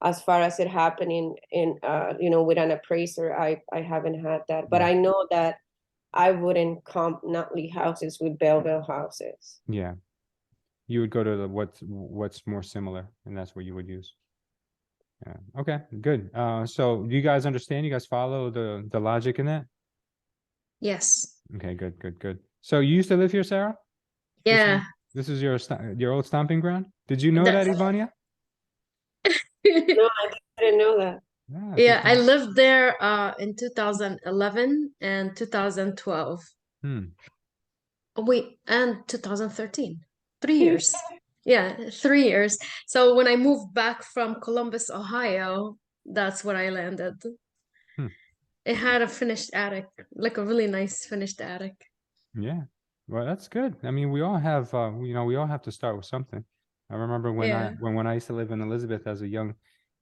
as far as it happening in you know, with an appraiser, I haven't had that. But I know that I wouldn't comp Nutley houses with Belleville houses. Yeah. You would go to the what's more similar, and that's what you would use. Yeah. Okay, good. So do you guys understand? You guys follow the logic in that? Yes. Okay, good. So you used to live here, Sarah? Yeah. This is your old stomping ground? Did you know that, Ivania? No, I didn't know that. Yeah, I lived there in 2011 and 2012. Wait, and 2013. 3 years. Yeah, 3 years. So when I moved back from Columbus, Ohio, that's where I landed. It had a finished attic, like a really nice finished attic. Yeah. Well, that's good. I mean, we all have you know, we all have to start with something. I remember when I used to live in Elizabeth as a young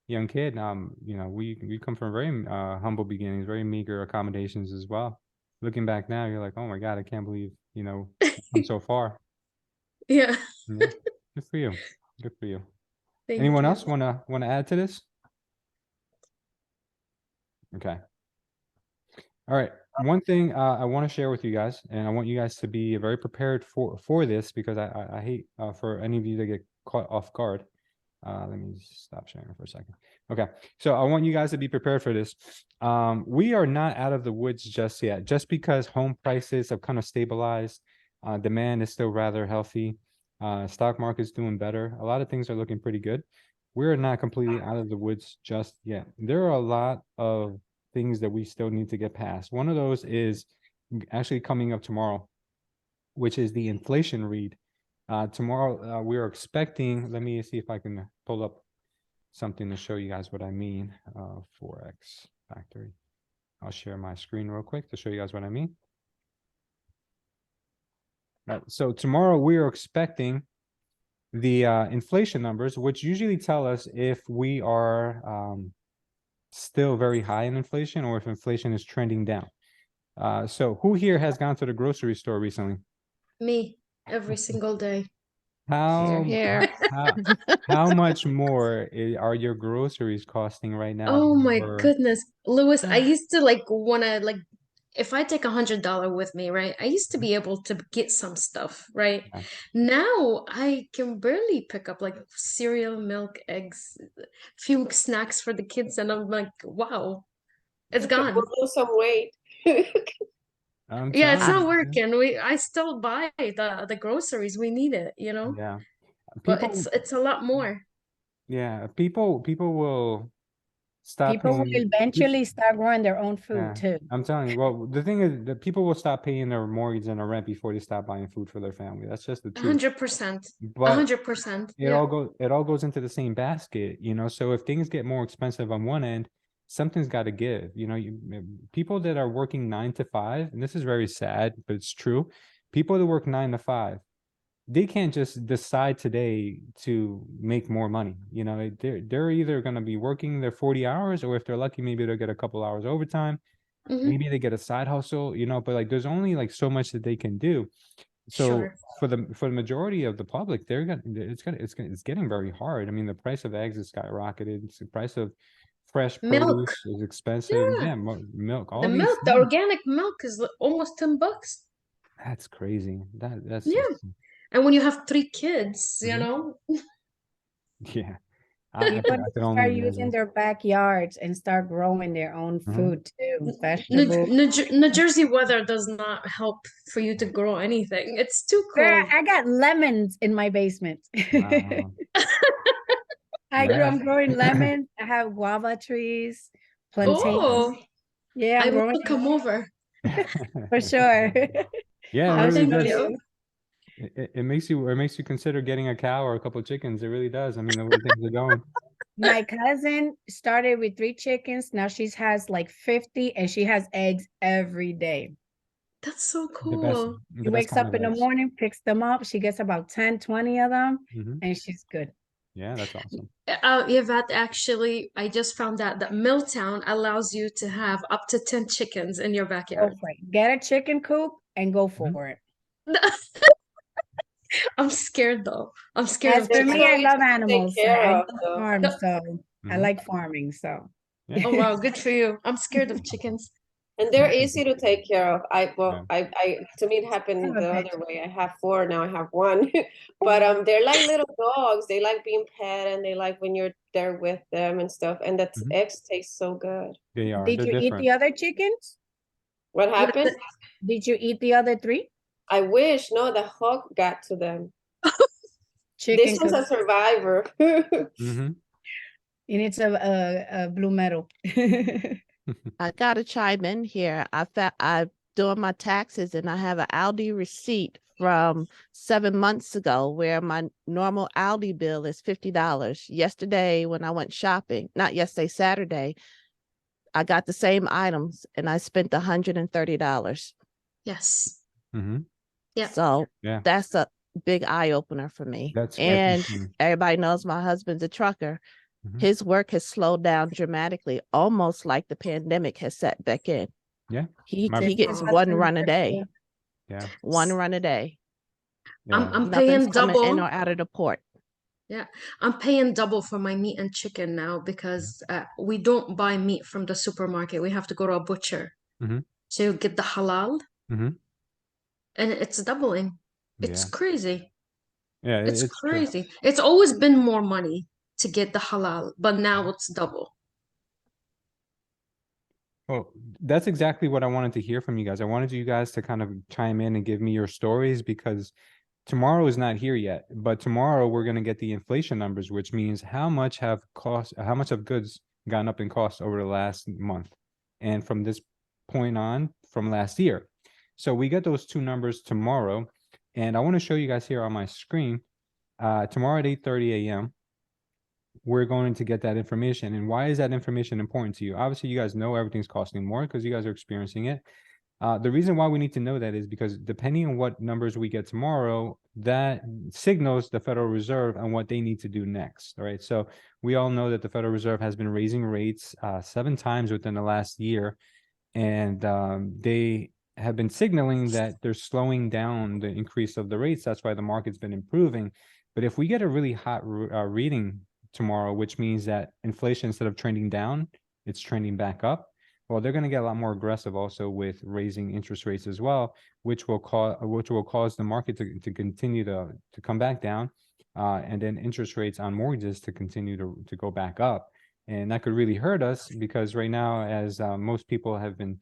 kid, you know, we come from very humble beginnings, very meager accommodations as well. Looking back now, you're like, oh my God, I can't believe, you know, I'm so far. Yeah. Yeah. Good for you. Good for you. Thank Anyone you. else wanna add to this? Okay. All right. One thing I want to share with you guys, and I want you guys to be very prepared for this, because I hate for any of you to get caught off guard. Let me just stop sharing for a second. Okay, so I want you guys to be prepared for this. We are not out of the woods just yet. Just because home prices have kind of stabilized, demand is still rather healthy. Stock market's doing better. A lot of things are looking pretty good. We're not completely out of the woods just yet. There are a lot of things that we still need to get past. One of those is actually coming up tomorrow, which is the inflation read. Tomorrow, we are expecting, let me see if I can pull up something to show you guys what I mean. Forex factory. I'll share my screen real quick to show you guys what I mean. So tomorrow we are expecting the inflation numbers, which usually tell us if we are still very high in inflation or if inflation is trending down. So who here has gone to the grocery store recently? Me, every single day. Here. How much more are your groceries costing right now? Oh my Or- goodness, Lewis, I used to like wanna like if I take $100 with me, right? I used to be able to get some stuff, right? Yeah. Now I can barely pick up like cereal, milk, eggs, few snacks for the kids, and I'm like, wow, it's gone. We'll lose some weight. I'm Yeah, it's telling not you. working. I still buy the groceries. We need it, you know? Yeah. But People, it's a lot more. yeah, people will stop People will paying. eventually start growing their own food Yeah, too. I'm telling you. Well, the thing is that people will stop paying their mortgage and their rent before they stop buying food for their family. That's just the truth. 100%. But 100%. it Yeah. all goes into the same basket, you know. So if things get more expensive on one end, something's got to give. You know, people that are working 9 to 5, and this is very sad, but it's true. People that work 9 to 5, they can't just decide today to make more money. You know, they're either going to be working their 40 hours, or if they're lucky, maybe they'll get a couple hours overtime. Maybe they get a side hustle, you know, but like there's only like so much that they can do. So Sure. for the majority of the public, it's getting very hard. I mean, the price of eggs is skyrocketed. It's the price of fresh Milk. produce is expensive. Yeah. Yeah, milk, all The these milk, the things. organic milk is almost $10. That's crazy. That's Yeah. just, And when you have 3 kids, you Mhm. know, yeah. People need I to could only start using imagine. their backyards and start growing their own Mhm. food too, vegetables. New Jersey weather does not help for you to grow anything. It's too Girl, cold. I got lemons in my basement. Wow. I'm growing lemons. I have guava trees, plantains. Oh, Yeah, I I'm growing will come over. for sure. Yeah, it Oh, I'll really thank show does. you. It makes you consider getting a cow or a couple of chickens. It really does. I mean, the way things are going. My cousin started with 3 chickens. Now she has like 50 and she has eggs every day. That's so The best, cool. She the best wakes kind up of in the eggs. morning, picks them up. She gets about 10, 20 of them, Mhm. and she's good. Yeah, that's awesome. Yvette, actually, I just found out that Milltown allows you to have up to 10 chickens in your Go backyard. for it. Get a chicken coop and go Mhm. for it. I'm scared though. I'm scared As of for They're me, so I chickens. easy love to take animals. care I of, love though. farms, so I Mhm. like farming. So Oh wow, good for you. I'm scared of chickens. And they're easy to take care of. Yeah. I to me it I happened have a the pet. other way. I have 4, now I have 1. But they're like little dogs. They like being pet and they like when you're there with them and stuff. And the Mhm. eggs taste so good. They are. Did They're you eat different. the other chickens? What happened? Did you eat the other 3? I wish. No, the hawk got to them. Chicken This one's coop. a survivor. Mhm. It needs a blue medal. I gotta chime in here. I'm doing my taxes and I have an Aldi receipt from 7 months ago where my normal Aldi bill is $50. Yesterday, when I went shopping, not yesterday, Saturday, I got the same items and I spent $130. Yes. Mhm. Yeah. So Yeah. that's a big eye opener for me. That's And insane. everybody knows my husband's a trucker. Mhm. His work has slowed down dramatically, almost like the pandemic has set back in. Yeah. He My- gets His one husband run a works day, too. Yeah. one run a day. Yeah. I'm Nothing's paying coming in double. or out of the port. Yeah, I'm paying double for my meat and chicken now because we don't buy meat from the supermarket. We have to go to a butcher Mhm. to get the halal, Mhm. and it's doubling. It's Yeah. crazy. Yeah. It's It's true. crazy. It's always been more money to get the halal, but now it's double. Well, that's exactly what I wanted to hear from you guys. I wanted you guys to kind of chime in and give me your stories because tomorrow is not here yet, but tomorrow we're going to get the inflation numbers, which means how much have goods gone up in cost over the last month. and from this point on from last year. So we get those two numbers tomorrow, and I want to show you guys here on my screen. Tomorrow at 8:30 a.m. we're going to get that information. And why is that information important to you? Obviously, you guys know everything's costing more because you guys are experiencing it. The reason why we need to know that is because depending on what numbers we get tomorrow, that signals the Federal Reserve on what they need to do next. All right. So we all know that the Federal Reserve has been raising rates 7 times within the last year. And they have been signaling that they're slowing down the increase of the rates. That's why the market's been improving. But if we get a really hot reading tomorrow, which means that inflation, instead of trending down, it's trending back up, well, they're going to get a lot more aggressive also with raising interest rates as well, which will cause the market to continue to come back down, and then interest rates on mortgages to continue to go back up. And that could really hurt us because right now, as most people have been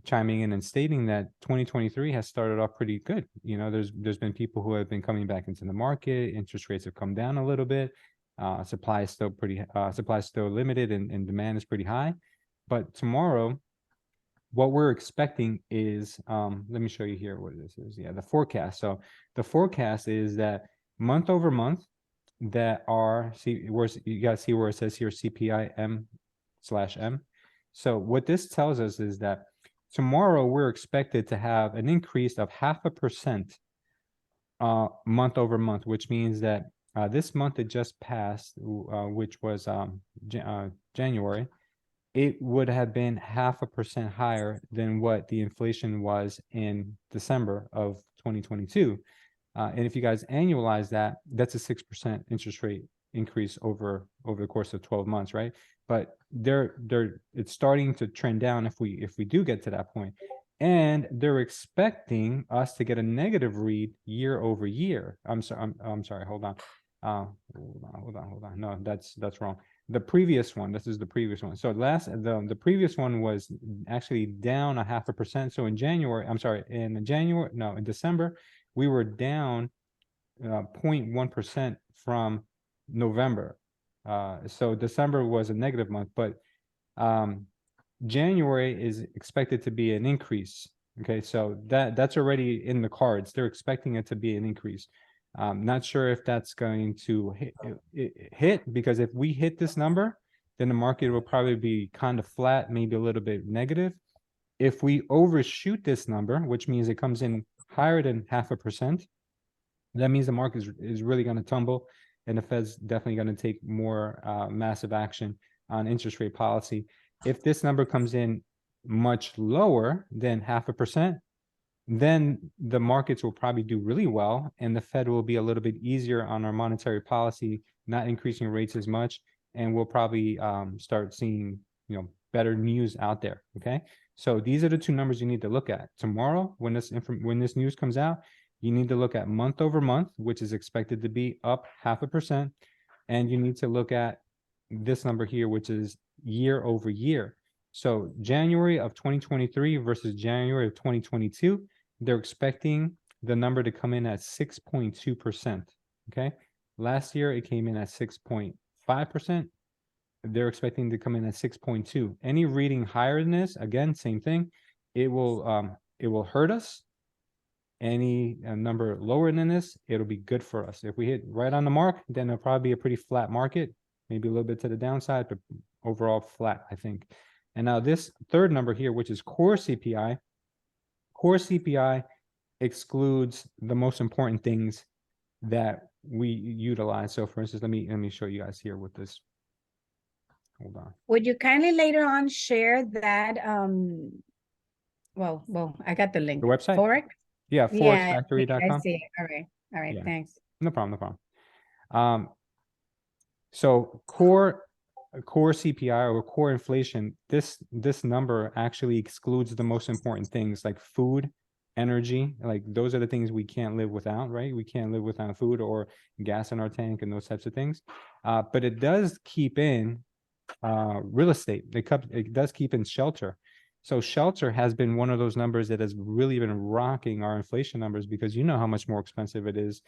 chiming in and stating that 2023 has started off pretty good. You know, there's been people who have been coming back into the market. Interest rates have come down a little bit. Supply is still limited, and demand is pretty high. But tomorrow, what we're expecting is, let me show you here what this is. Yeah, the forecast. So the forecast is that month over month, that are, see where you guys see where it says here CPI M/M. So what this tells us is that tomorrow we're expected to have an increase of 0.5% month over month, which means that this month that just passed, which was January, it would have been 0.5% higher than what the inflation was in December of 2022. And if you guys annualize that, that's a 6% interest rate increase over the course of 12 months, right? But it's starting to trend down if we do get to that point. And they're expecting us to get a negative read year over year. I'm sorry, hold on. Hold on. No, that's wrong. The previous one, this is the previous one. So the previous one was actually down 0.5%. So in December, we were down 0.1% from November. So December was a negative month, but January is expected to be an increase. Okay, so that's already in the cards. They're expecting it to be an increase. Not sure if that's going to hit, because if we hit this number, then the market will probably be kind of flat, maybe a little bit negative. If we overshoot this number, which means it comes in higher than 0.5%, that means the market is really going to tumble, and the Fed's definitely going to take more massive action on interest rate policy. If this number comes in much lower than 0.5%, then the markets will probably do really well, and the Fed will be a little bit easier on our monetary policy, not increasing rates as much, and we'll probably start seeing, better news out there. Okay, so these are the two numbers you need to look at tomorrow when this news comes out. You need to look at month over month, which is expected to be up 0.5%, and you need to look at this number here, which is year over year. So January of 2023 versus January of 2022, they're expecting the number to come in at 6.2%. Okay, last year it came in at 6.5%. They're expecting to come in at 6.2. Any reading higher than this, again, same thing. It will hurt us. Any number lower than this, it'll be good for us. If we hit right on the mark, then it'll probably be a pretty flat market, maybe a little bit to the downside, but overall flat, I think. And now this third number here, which is core CPI excludes the most important things that we utilize. So for instance, let me show you guys here with this. Hold on. Would you kindly later on share that well, I got the link. The website? Forex? Yeah, forexfactory.com. I see it. All right, Yeah. thanks. No problem. So core CPI or core inflation, this number actually excludes the most important things like food, energy. Like those are the things we can't live without, right? We can't live without food or gas in our tank and those types of things. But it does keep in real estate. It does keep in shelter. So shelter has been one of those numbers that has really been rocking our inflation numbers, because you know how much more expensive it is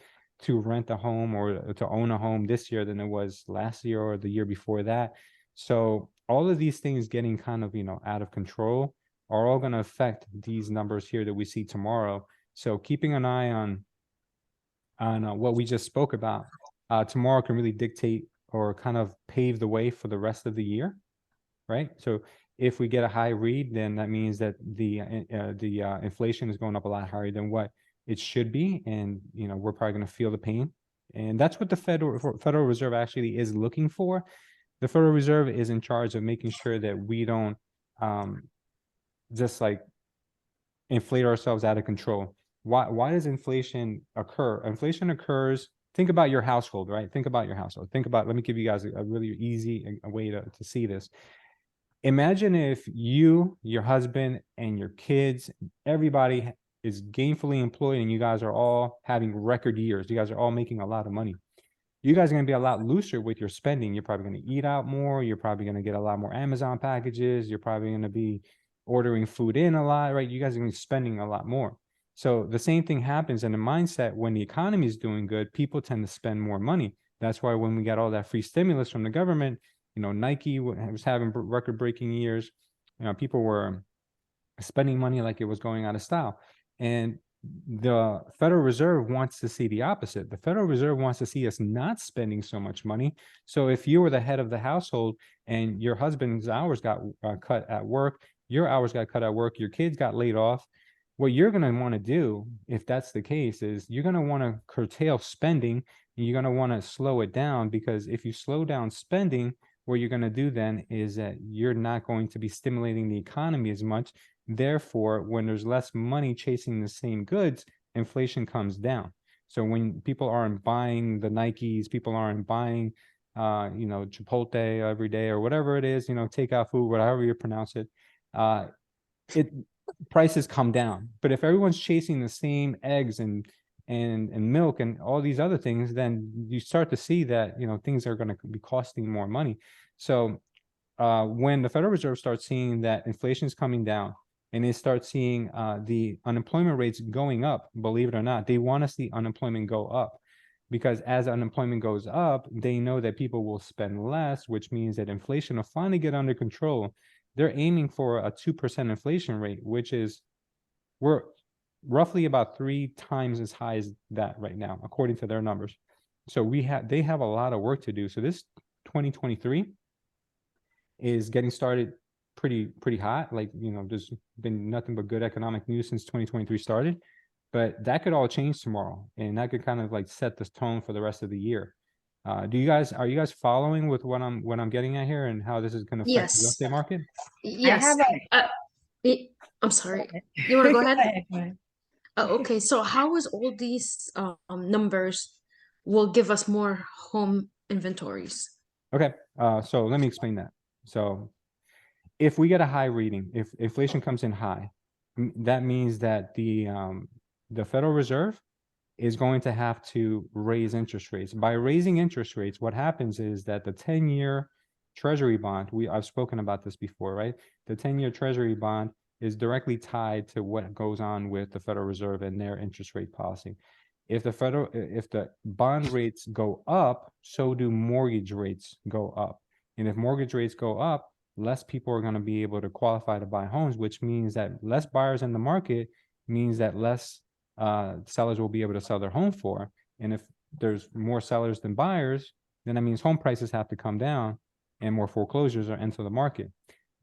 to rent a home or to own a home this year than it was last year or the year before that. So all of these things getting kind of, out of control are all going to affect these numbers here that we see tomorrow. So keeping an eye on what we just spoke about tomorrow can really dictate or kind of pave the way for the rest of the year, right? So if we get a high read, then that means that the inflation is going up a lot higher than what it should be, and we're probably going to feel the pain. And that's what the Federal Reserve actually is looking for. The Federal Reserve is in charge of making sure that we don't just like inflate ourselves out of control. Why does inflation occur? Inflation occurs. Think about your household, right? Think about your household. Let me give you guys a really easy way to see this. Imagine if you, your husband, and your kids, everybody is gainfully employed, and you guys are all having record years. You guys are all making a lot of money. You guys are going to be a lot looser with your spending. You're probably going to eat out more. You're probably going to get a lot more Amazon packages. You're probably going to be ordering food in a lot, right? You guys are going to be spending a lot more. So the same thing happens in the mindset when the economy is doing good. People tend to spend more money. That's why when we got all that free stimulus from the government, Nike was having record-breaking years. People were spending money like it was going out of style. And the Federal Reserve wants to see the opposite. The Federal Reserve wants to see us not spending so much money. So if you were the head of the household and your husband's hours got cut at work, your hours got cut at work, your kids got laid off, what you're going to want to do, if that's the case, is you're going to want to curtail spending, and you're going to want to slow it down, because if you slow down spending, what you're going to do then is that you're not going to be stimulating the economy as much. Therefore, when there's less money chasing the same goods, inflation comes down. So when people aren't buying the Nikes, people aren't buying, Chipotle every day or whatever it is, takeout food, whatever you pronounce it, prices come down. But if everyone's chasing the same eggs and milk and all these other things, then you start to see that, things are going to be costing more money. So when the Federal Reserve starts seeing that inflation is coming down, and they start seeing the unemployment rates going up, believe it or not, they want to see unemployment go up, because as unemployment goes up, they know that people will spend less, which means that inflation will finally get under control. They're aiming for a 2% inflation rate, which is, we're roughly about 3 times as high as that right now, according to their numbers. So they have a lot of work to do. So this 2023 is getting started pretty hot. Like, there's been nothing but good economic news since 2023 started, but that could all change tomorrow, and that could kind of like set the tone for the rest of the year. Are you guys following with what I'm getting at here, and how this is going to affect the real estate market? Yes. I'm sorry. You want to go ahead? Go ahead. Okay. So how is all these numbers will give us more home inventories? Okay. So let me explain that. So if we get a high reading, if inflation comes in high, that means that the Federal Reserve is going to have to raise interest rates. By raising interest rates, what happens is that the 10-year Treasury bond, I've spoken about this before, right? The 10-year Treasury bond is directly tied to what goes on with the Federal Reserve and their interest rate policy. If the bond rates go up, so do mortgage rates go up. And if mortgage rates go up, less people are going to be able to qualify to buy homes, which means that less buyers in the market means that less sellers will be able to sell their home for. And if there's more sellers than buyers, then that means home prices have to come down and more foreclosures are into the market.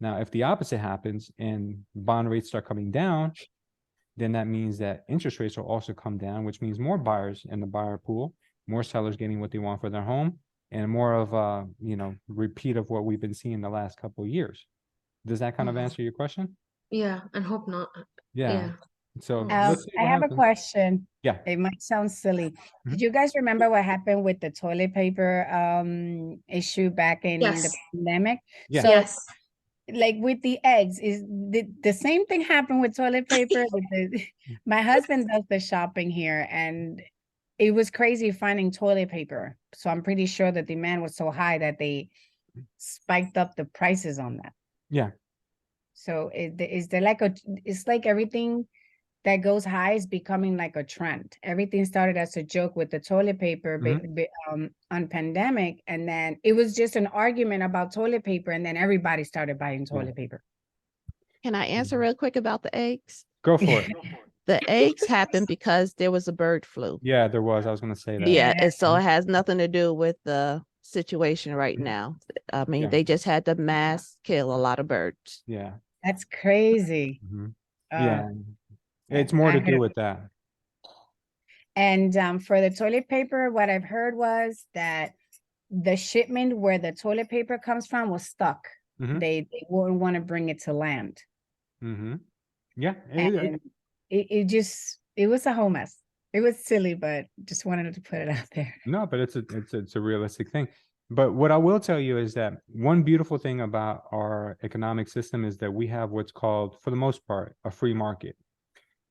Now, if the opposite happens and bond rates start coming down, then that means that interest rates will also come down, which means more buyers in the buyer pool, more sellers getting what they want for their home, and more of a, repeat of what we've been seeing the last couple of years. Does that kind of answer your question? Yeah, and hope not. Yeah. So I have a question. Yeah. It might sound silly. Did you guys remember what happened with the toilet paper issue back in the pandemic? Yeah. So, like with the eggs, is the same thing happened with toilet paper? My husband does the shopping here, and it was crazy finding toilet paper. So I'm pretty sure the demand was so high that they spiked up the prices on that. Yeah. So is there like it's like everything that goes high is becoming like a trend. Everything started as a joke with the toilet paper on pandemic, and then it was just an argument about toilet paper, and then everybody started buying toilet paper. Can I answer real quick about the eggs? Go for it. The eggs happened because there was a bird flu. Yeah, there was. I was going to say that. Yeah, and so it has nothing to do with the situation right now. I mean, they just had to mass kill a lot of birds. Yeah. That's crazy. Yeah. It's more to do with that. And for the toilet paper, what I've heard was that the shipment where the toilet paper comes from was stuck. They wouldn't want to bring it to land. Yeah. And it was a whole mess. It was silly, but just wanted to put it out there. No, but it's a realistic thing. But what I will tell you is that one beautiful thing about our economic system is that we have what's called, for the most part, a free market.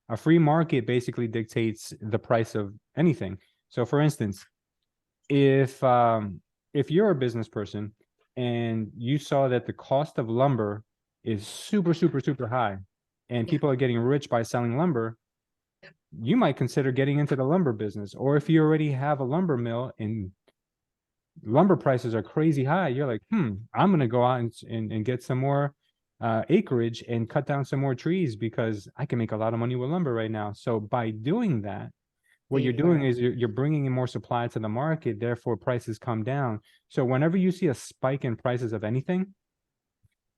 A free market basically dictates the price of anything. So for instance, if you're a business person and you saw that the cost of lumber is super, super, super high, and people are getting rich by selling lumber, you might consider getting into the lumber business. Or if you already have a lumber mill and lumber prices are crazy high, you're like, I'm going to go out and get some more acreage and cut down some more trees because I can make a lot of money with lumber right now. So by doing that, what you're doing is you're bringing in more supply to the market, therefore prices come down. So whenever you see a spike in prices of anything,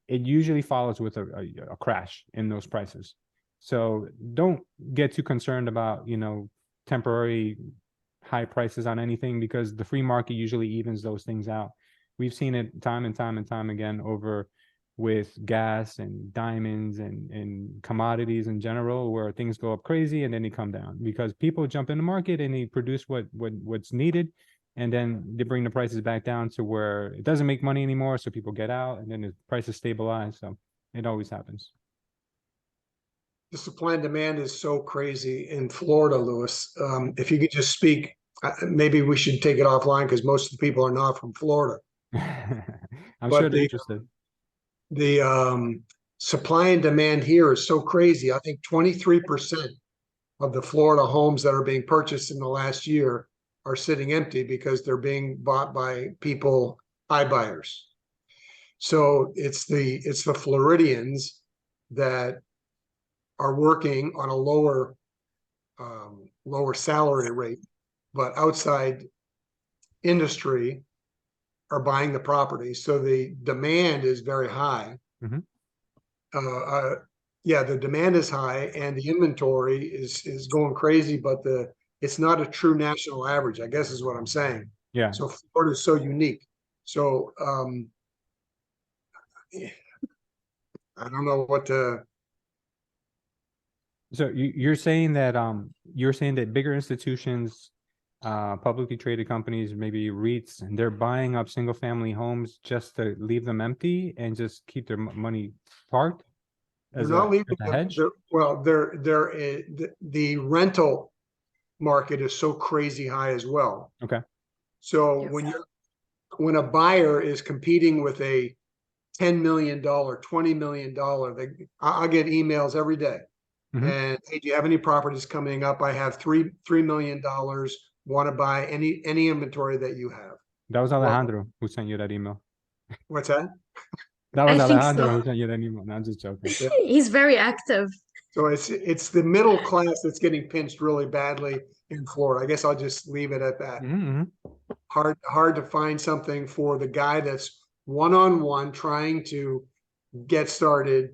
it usually follows with a crash in those prices. So don't get too concerned about, temporary high prices on anything, because the free market usually evens those things out. We've seen it time and time and time again over with gas and diamonds and commodities in general, where things go up crazy and then they come down because people jump in the market and they produce what's needed, and then they bring the prices back down to where it doesn't make money anymore, so people get out, and then the prices stabilize. So it always happens. The supply and demand is so crazy in Florida, Louis. If you could just speak, maybe we should take it offline because most of the people are not from Florida. I'm sure they're interested. The supply and demand here is so crazy. I think 23% of the Florida homes that are being purchased in the last year are sitting empty because they're being bought by people, iBuyers. So it's the Floridians that are working on a lower salary rate, but outside industry are buying the property. So the demand is very high. The demand is high and the inventory is going crazy, but it's not a true national average, I guess is what I'm saying. Yeah. So Florida is so unique. So I don't know what to. So you're saying that bigger institutions, publicly traded companies, maybe REITs, and they're buying up single family homes just to leave them empty and just keep their money parked? They're not leaving them. The rental market is so crazy high as well. Okay. So when a buyer is competing with a $10 million, $20 million, I get emails every day. And hey, do you have any properties coming up? I have $3 million. Want to buy any inventory that you have? That was Alejandro who sent you that email. What's that? That was Alejandro who sent you that email. No, I'm just joking. Yeah. He's very active. So it's the middle class that's getting pinched really badly in Florida. I guess I'll just leave it at that. Hard to find something for the guy that's one-on-one trying to get started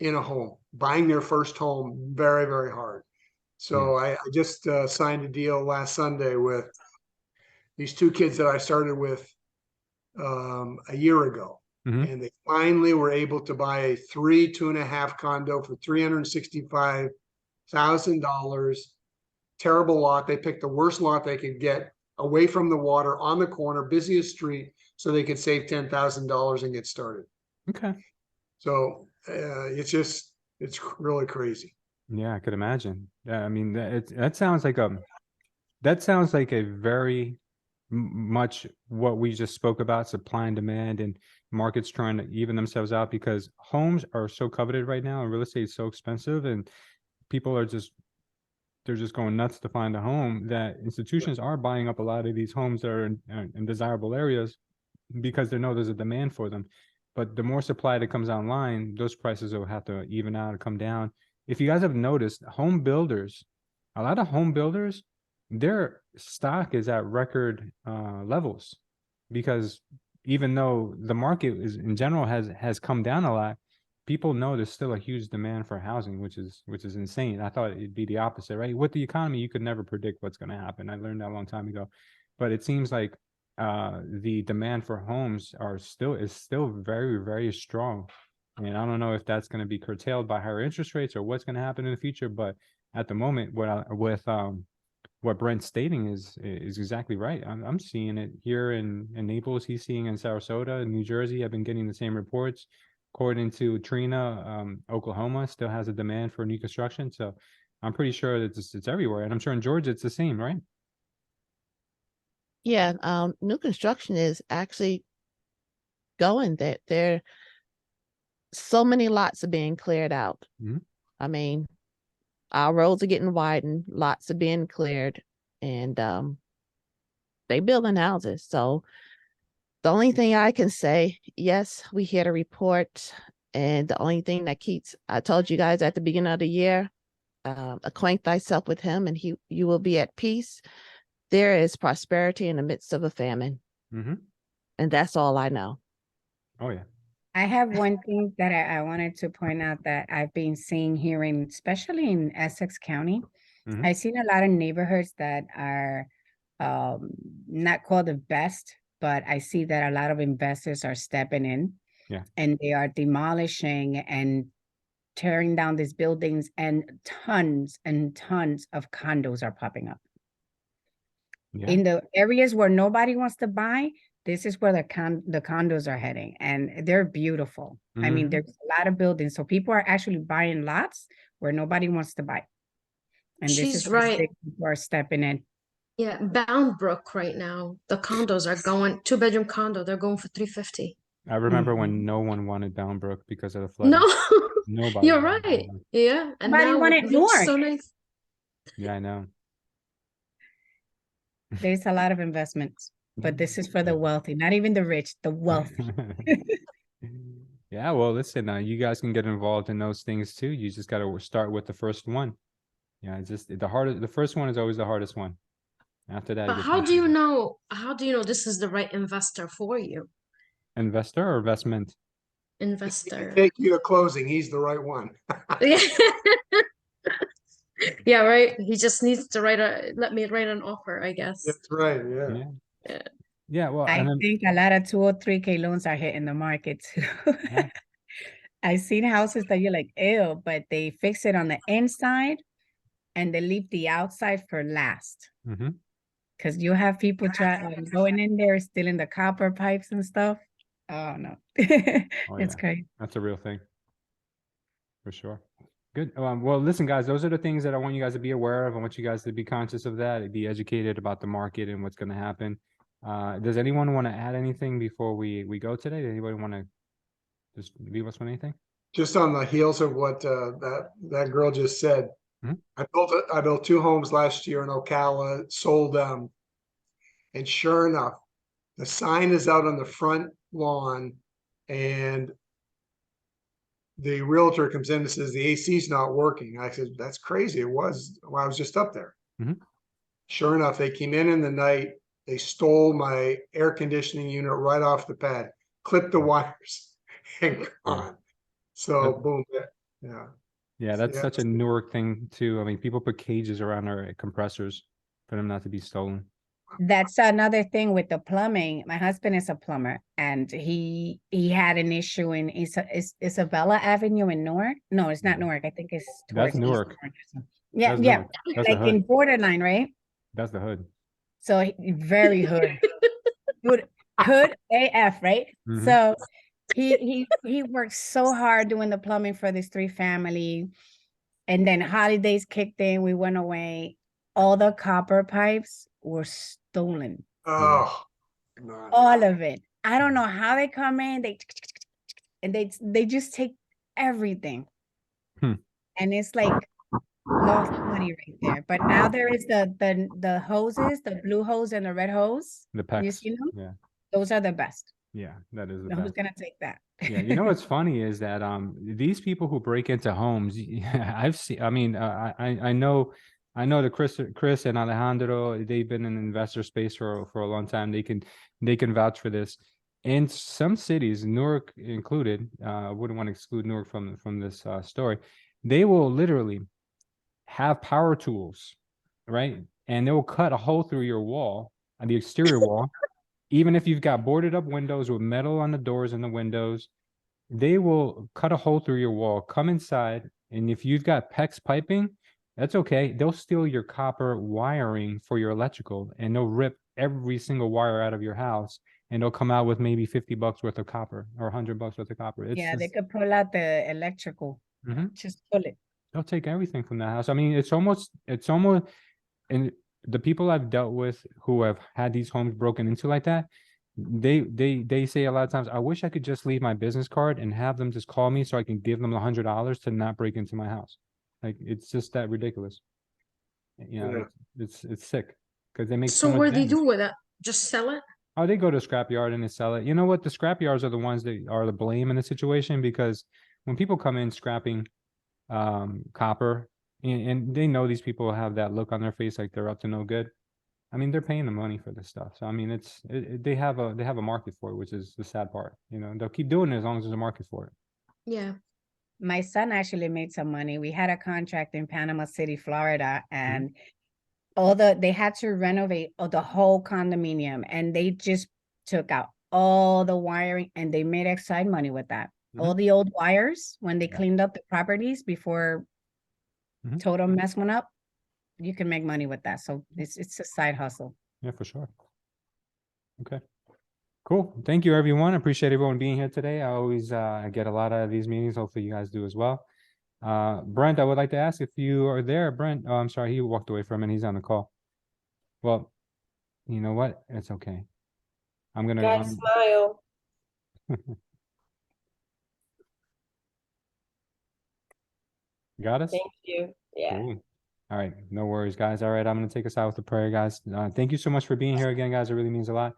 in a home, buying their first home. Very, very hard. So I just signed a deal last Sunday with these two kids that I started with a year ago. And they finally were able to buy a 2.5 condo for $365,000. Terrible lot. They picked the worst lot they could get, away from the water, on the corner, busiest street, so they could save $10,000 and get started. Okay. So it's really crazy. Yeah, I could imagine. Yeah, I mean, that sounds like a very much what we just spoke about, supply and demand, and markets trying to even themselves out, because homes are so coveted right now and real estate is so expensive, and people are they're just going nuts to find a home, that institutions are buying up a lot of these homes that are in desirable areas because they know there's a demand for them. But the more supply that comes online, those prices will have to even out or come down. If you guys have noticed, a lot of home builders, their stock is at record levels, because even though the market is in general has come down a lot, people know there's still a huge demand for housing, which is insane. I thought it'd be the opposite, right? With the economy, you could never predict what's going to happen. I learned that a long time ago, but it seems like the demand for homes is still very, very strong. And I don't know if that's going to be curtailed by higher interest rates or what's going to happen in the future. But at the moment, what Brent's stating is exactly right. I'm seeing it here in Naples. He's seeing in Sarasota, New Jersey. I've been getting the same reports. According to Trina, Oklahoma still has a demand for new construction. So I'm pretty sure that it's everywhere. And I'm sure in Georgia it's the same, right? Yeah, new construction is actually going. There so many lots are being cleared out. Mhm. I mean, our roads are getting widened, lots are being cleared, and they building houses. So the only thing I can say, yes, we hear the report, and the only thing that I told you guys at the beginning of the year, acquaint thyself with him, and you will be at peace. There is prosperity in the midst of a famine. Mm-hmm. And that's all I know. Oh, yeah. I have one thing that I wanted to point out that I've been seeing here especially in Essex County. Mhm. I've seen a lot of neighborhoods that are not called the best, but I see that a lot of investors are stepping in. Yeah. And they are demolishing and tearing down these buildings, and tons of condos are popping up. Yeah. In the areas where nobody wants to buy, this is where the condos are heading, and they're beautiful. I mean, Mhm. there's a lot of buildings, so people are actually buying lots where nobody wants to buy. And this She's is where right. big people are stepping in. Yeah, Boundbrook right now, the condos are going 2-bedroom condo. They're going for 350. I remember Mhm. when no one wanted Boundbrook because of the flooding. No, Nobody. you're wanted right. Boundbrook. Yeah, and Nobody now wanted it looks Newark. so nice. Yeah, I know. There's a lot of investments, but this is for the wealthy, not even the rich, the wealthy. Yeah, well, listen, you guys can get involved in those things too. You just got to start with the first one. Yeah, it's just the first one is always the hardest one. After that, it But gets how do you easier. know? How do you know this is the right investor for you? Investor or investment? Investor. Take you to closing. He's the right one. Yeah. Yeah, right. He just needs to let me write an offer, I guess. That's right. Yeah. Yeah. Yeah. Yeah, well, I and then, think a lot of 203K loans are hitting the market too. yeah. I've seen houses that you're like, ew, but they fix it on the inside and they leave the outside for last. Mm-hmm. Because you have people going in there, stealing the copper pipes and stuff. Oh no, Oh, it's yeah. crazy. That's a real thing. For sure. Good. Well, listen, guys, those are the things that I want you guys to be aware of. I want you guys to be conscious of that, be educated about the market and what's going to happen. Does anyone want to add anything before we go today? Does anybody want to just leave us with anything? Just on the heels of what that girl just said, Mhm. I built 2 homes last year in Ocala, sold them, and sure enough, the sign is out on the front lawn, and the realtor comes in and says the AC's not working. I said, that's crazy. It was. Well, I was just up there. Mhm. Sure enough, they came in the night. They stole my air conditioning unit right off the pad, clipped the wires, and gone. So boom, yeah. Yeah, that's Yeah. such a Newark thing too. I mean, people put cages around our compressors for them not to be stolen. That's another thing with the plumbing. My husband is a plumber, and he had an issue in Isabella Avenue in Newark. No, it's not Newark. I think it's That's towards East Newark. Newark or something. Yeah, That's yeah, Newark. That's the like in hood. borderline, right? That's the hood. So very hood, hood AF, right? Mhm. So he worked so hard doing the plumbing for this 3-family, and then holidays kicked in. We went away. All the copper pipes were stolen. Oh, All of it. I don't know how they come in. They just take everything. Hmm. And it's like lost money right there. But now there is the hoses, the blue hose and the red hose. The You pecs. see them? Yeah. Those are the best. Yeah, that is the Now, best. who's gonna take that? Yeah, you know what's funny is that these people who break into homes, I've seen. I mean, I know that Chris and Alejandro, they've been in investor space for a long time. They can vouch for this. In some cities, Newark included, I wouldn't want to exclude Newark from this story. They will literally have power tools, right? And they will cut a hole through your wall, on the exterior wall. Even if you've got boarded up windows with metal on the doors and the windows, they will cut a hole through your wall, come inside, and if you've got PEX piping, that's okay. They'll steal your copper wiring for your electrical, and they'll rip every single wire out of your house, and they'll come out with maybe $50 worth of copper or $100 worth of copper. It's Yeah, they just, could pull out the electrical. Just pull it. they'll take everything from the house. I mean, it's almost, and the people I've dealt with who have had these homes broken into like that, they say a lot of times, I wish I could just leave my business card and have them just call me so I can give them $100 to not break into my house. Like, it's just that ridiculous. You know, it's sick because they make so much what do you damage. do with it? Just sell it? Oh, they go to a scrapyard and they sell it. You know what? The scrapyards are the ones that are the blame in the situation, because when people come in scrapping copper, and they know these people have that look on their face like they're up to no good. I mean, they're paying the money for this stuff. So I mean, they have a market for it, which is the sad part. You know, they'll keep doing it as long as there's a market for it. Yeah. My son actually made some money. We had a contract in Panama City, Florida, and they had to renovate the whole condominium, and they just took out all the wiring, and they made side money with that. All the old wires, when they cleaned up the properties before total mess went up, you can make money with that. So it's a side hustle. Yeah, for sure. Okay. Cool. Thank you, everyone. I appreciate everyone being here today. I always get a lot out of these meetings. Hopefully you guys do as well. Brent, I would like to ask if you are there. Brent, oh, I'm sorry. He walked away from it. He's on the call. Well, you know what? It's okay. I'm going Guys, smile. Got us? Thank you. Yeah. Cool. All right. No worries, guys. All right. I'm going to take us out with a prayer, guys. Thank you so much for being here again, guys. It really means a lot.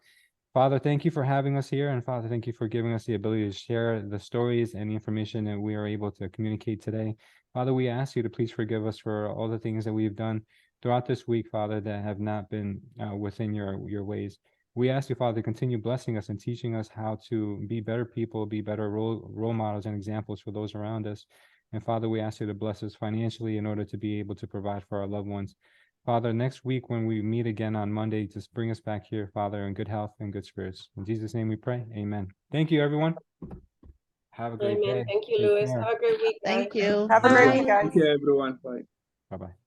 Father, thank you for having us here. And Father, thank you for giving us the ability to share the stories and the information that we are able to communicate today. Father, we ask you to please forgive us for all the things that we've done throughout this week, Father, that have not been within your ways. We ask you, Father, to continue blessing us and teaching us how to be better people, be better role models and examples for those around us. And Father, we ask you to bless us financially in order to be able to provide for our loved ones. Father, next week when we meet again on Monday, just bring us back here, Father, in good health and good spirits. In Jesus' name we pray. Amen. Thank you, everyone. Have a great day. Thank you, Take Louis. care. Have a great week, guys. Thank you. Have a great Bye. week, guys. Thank you, everyone. Bye. Bye-bye.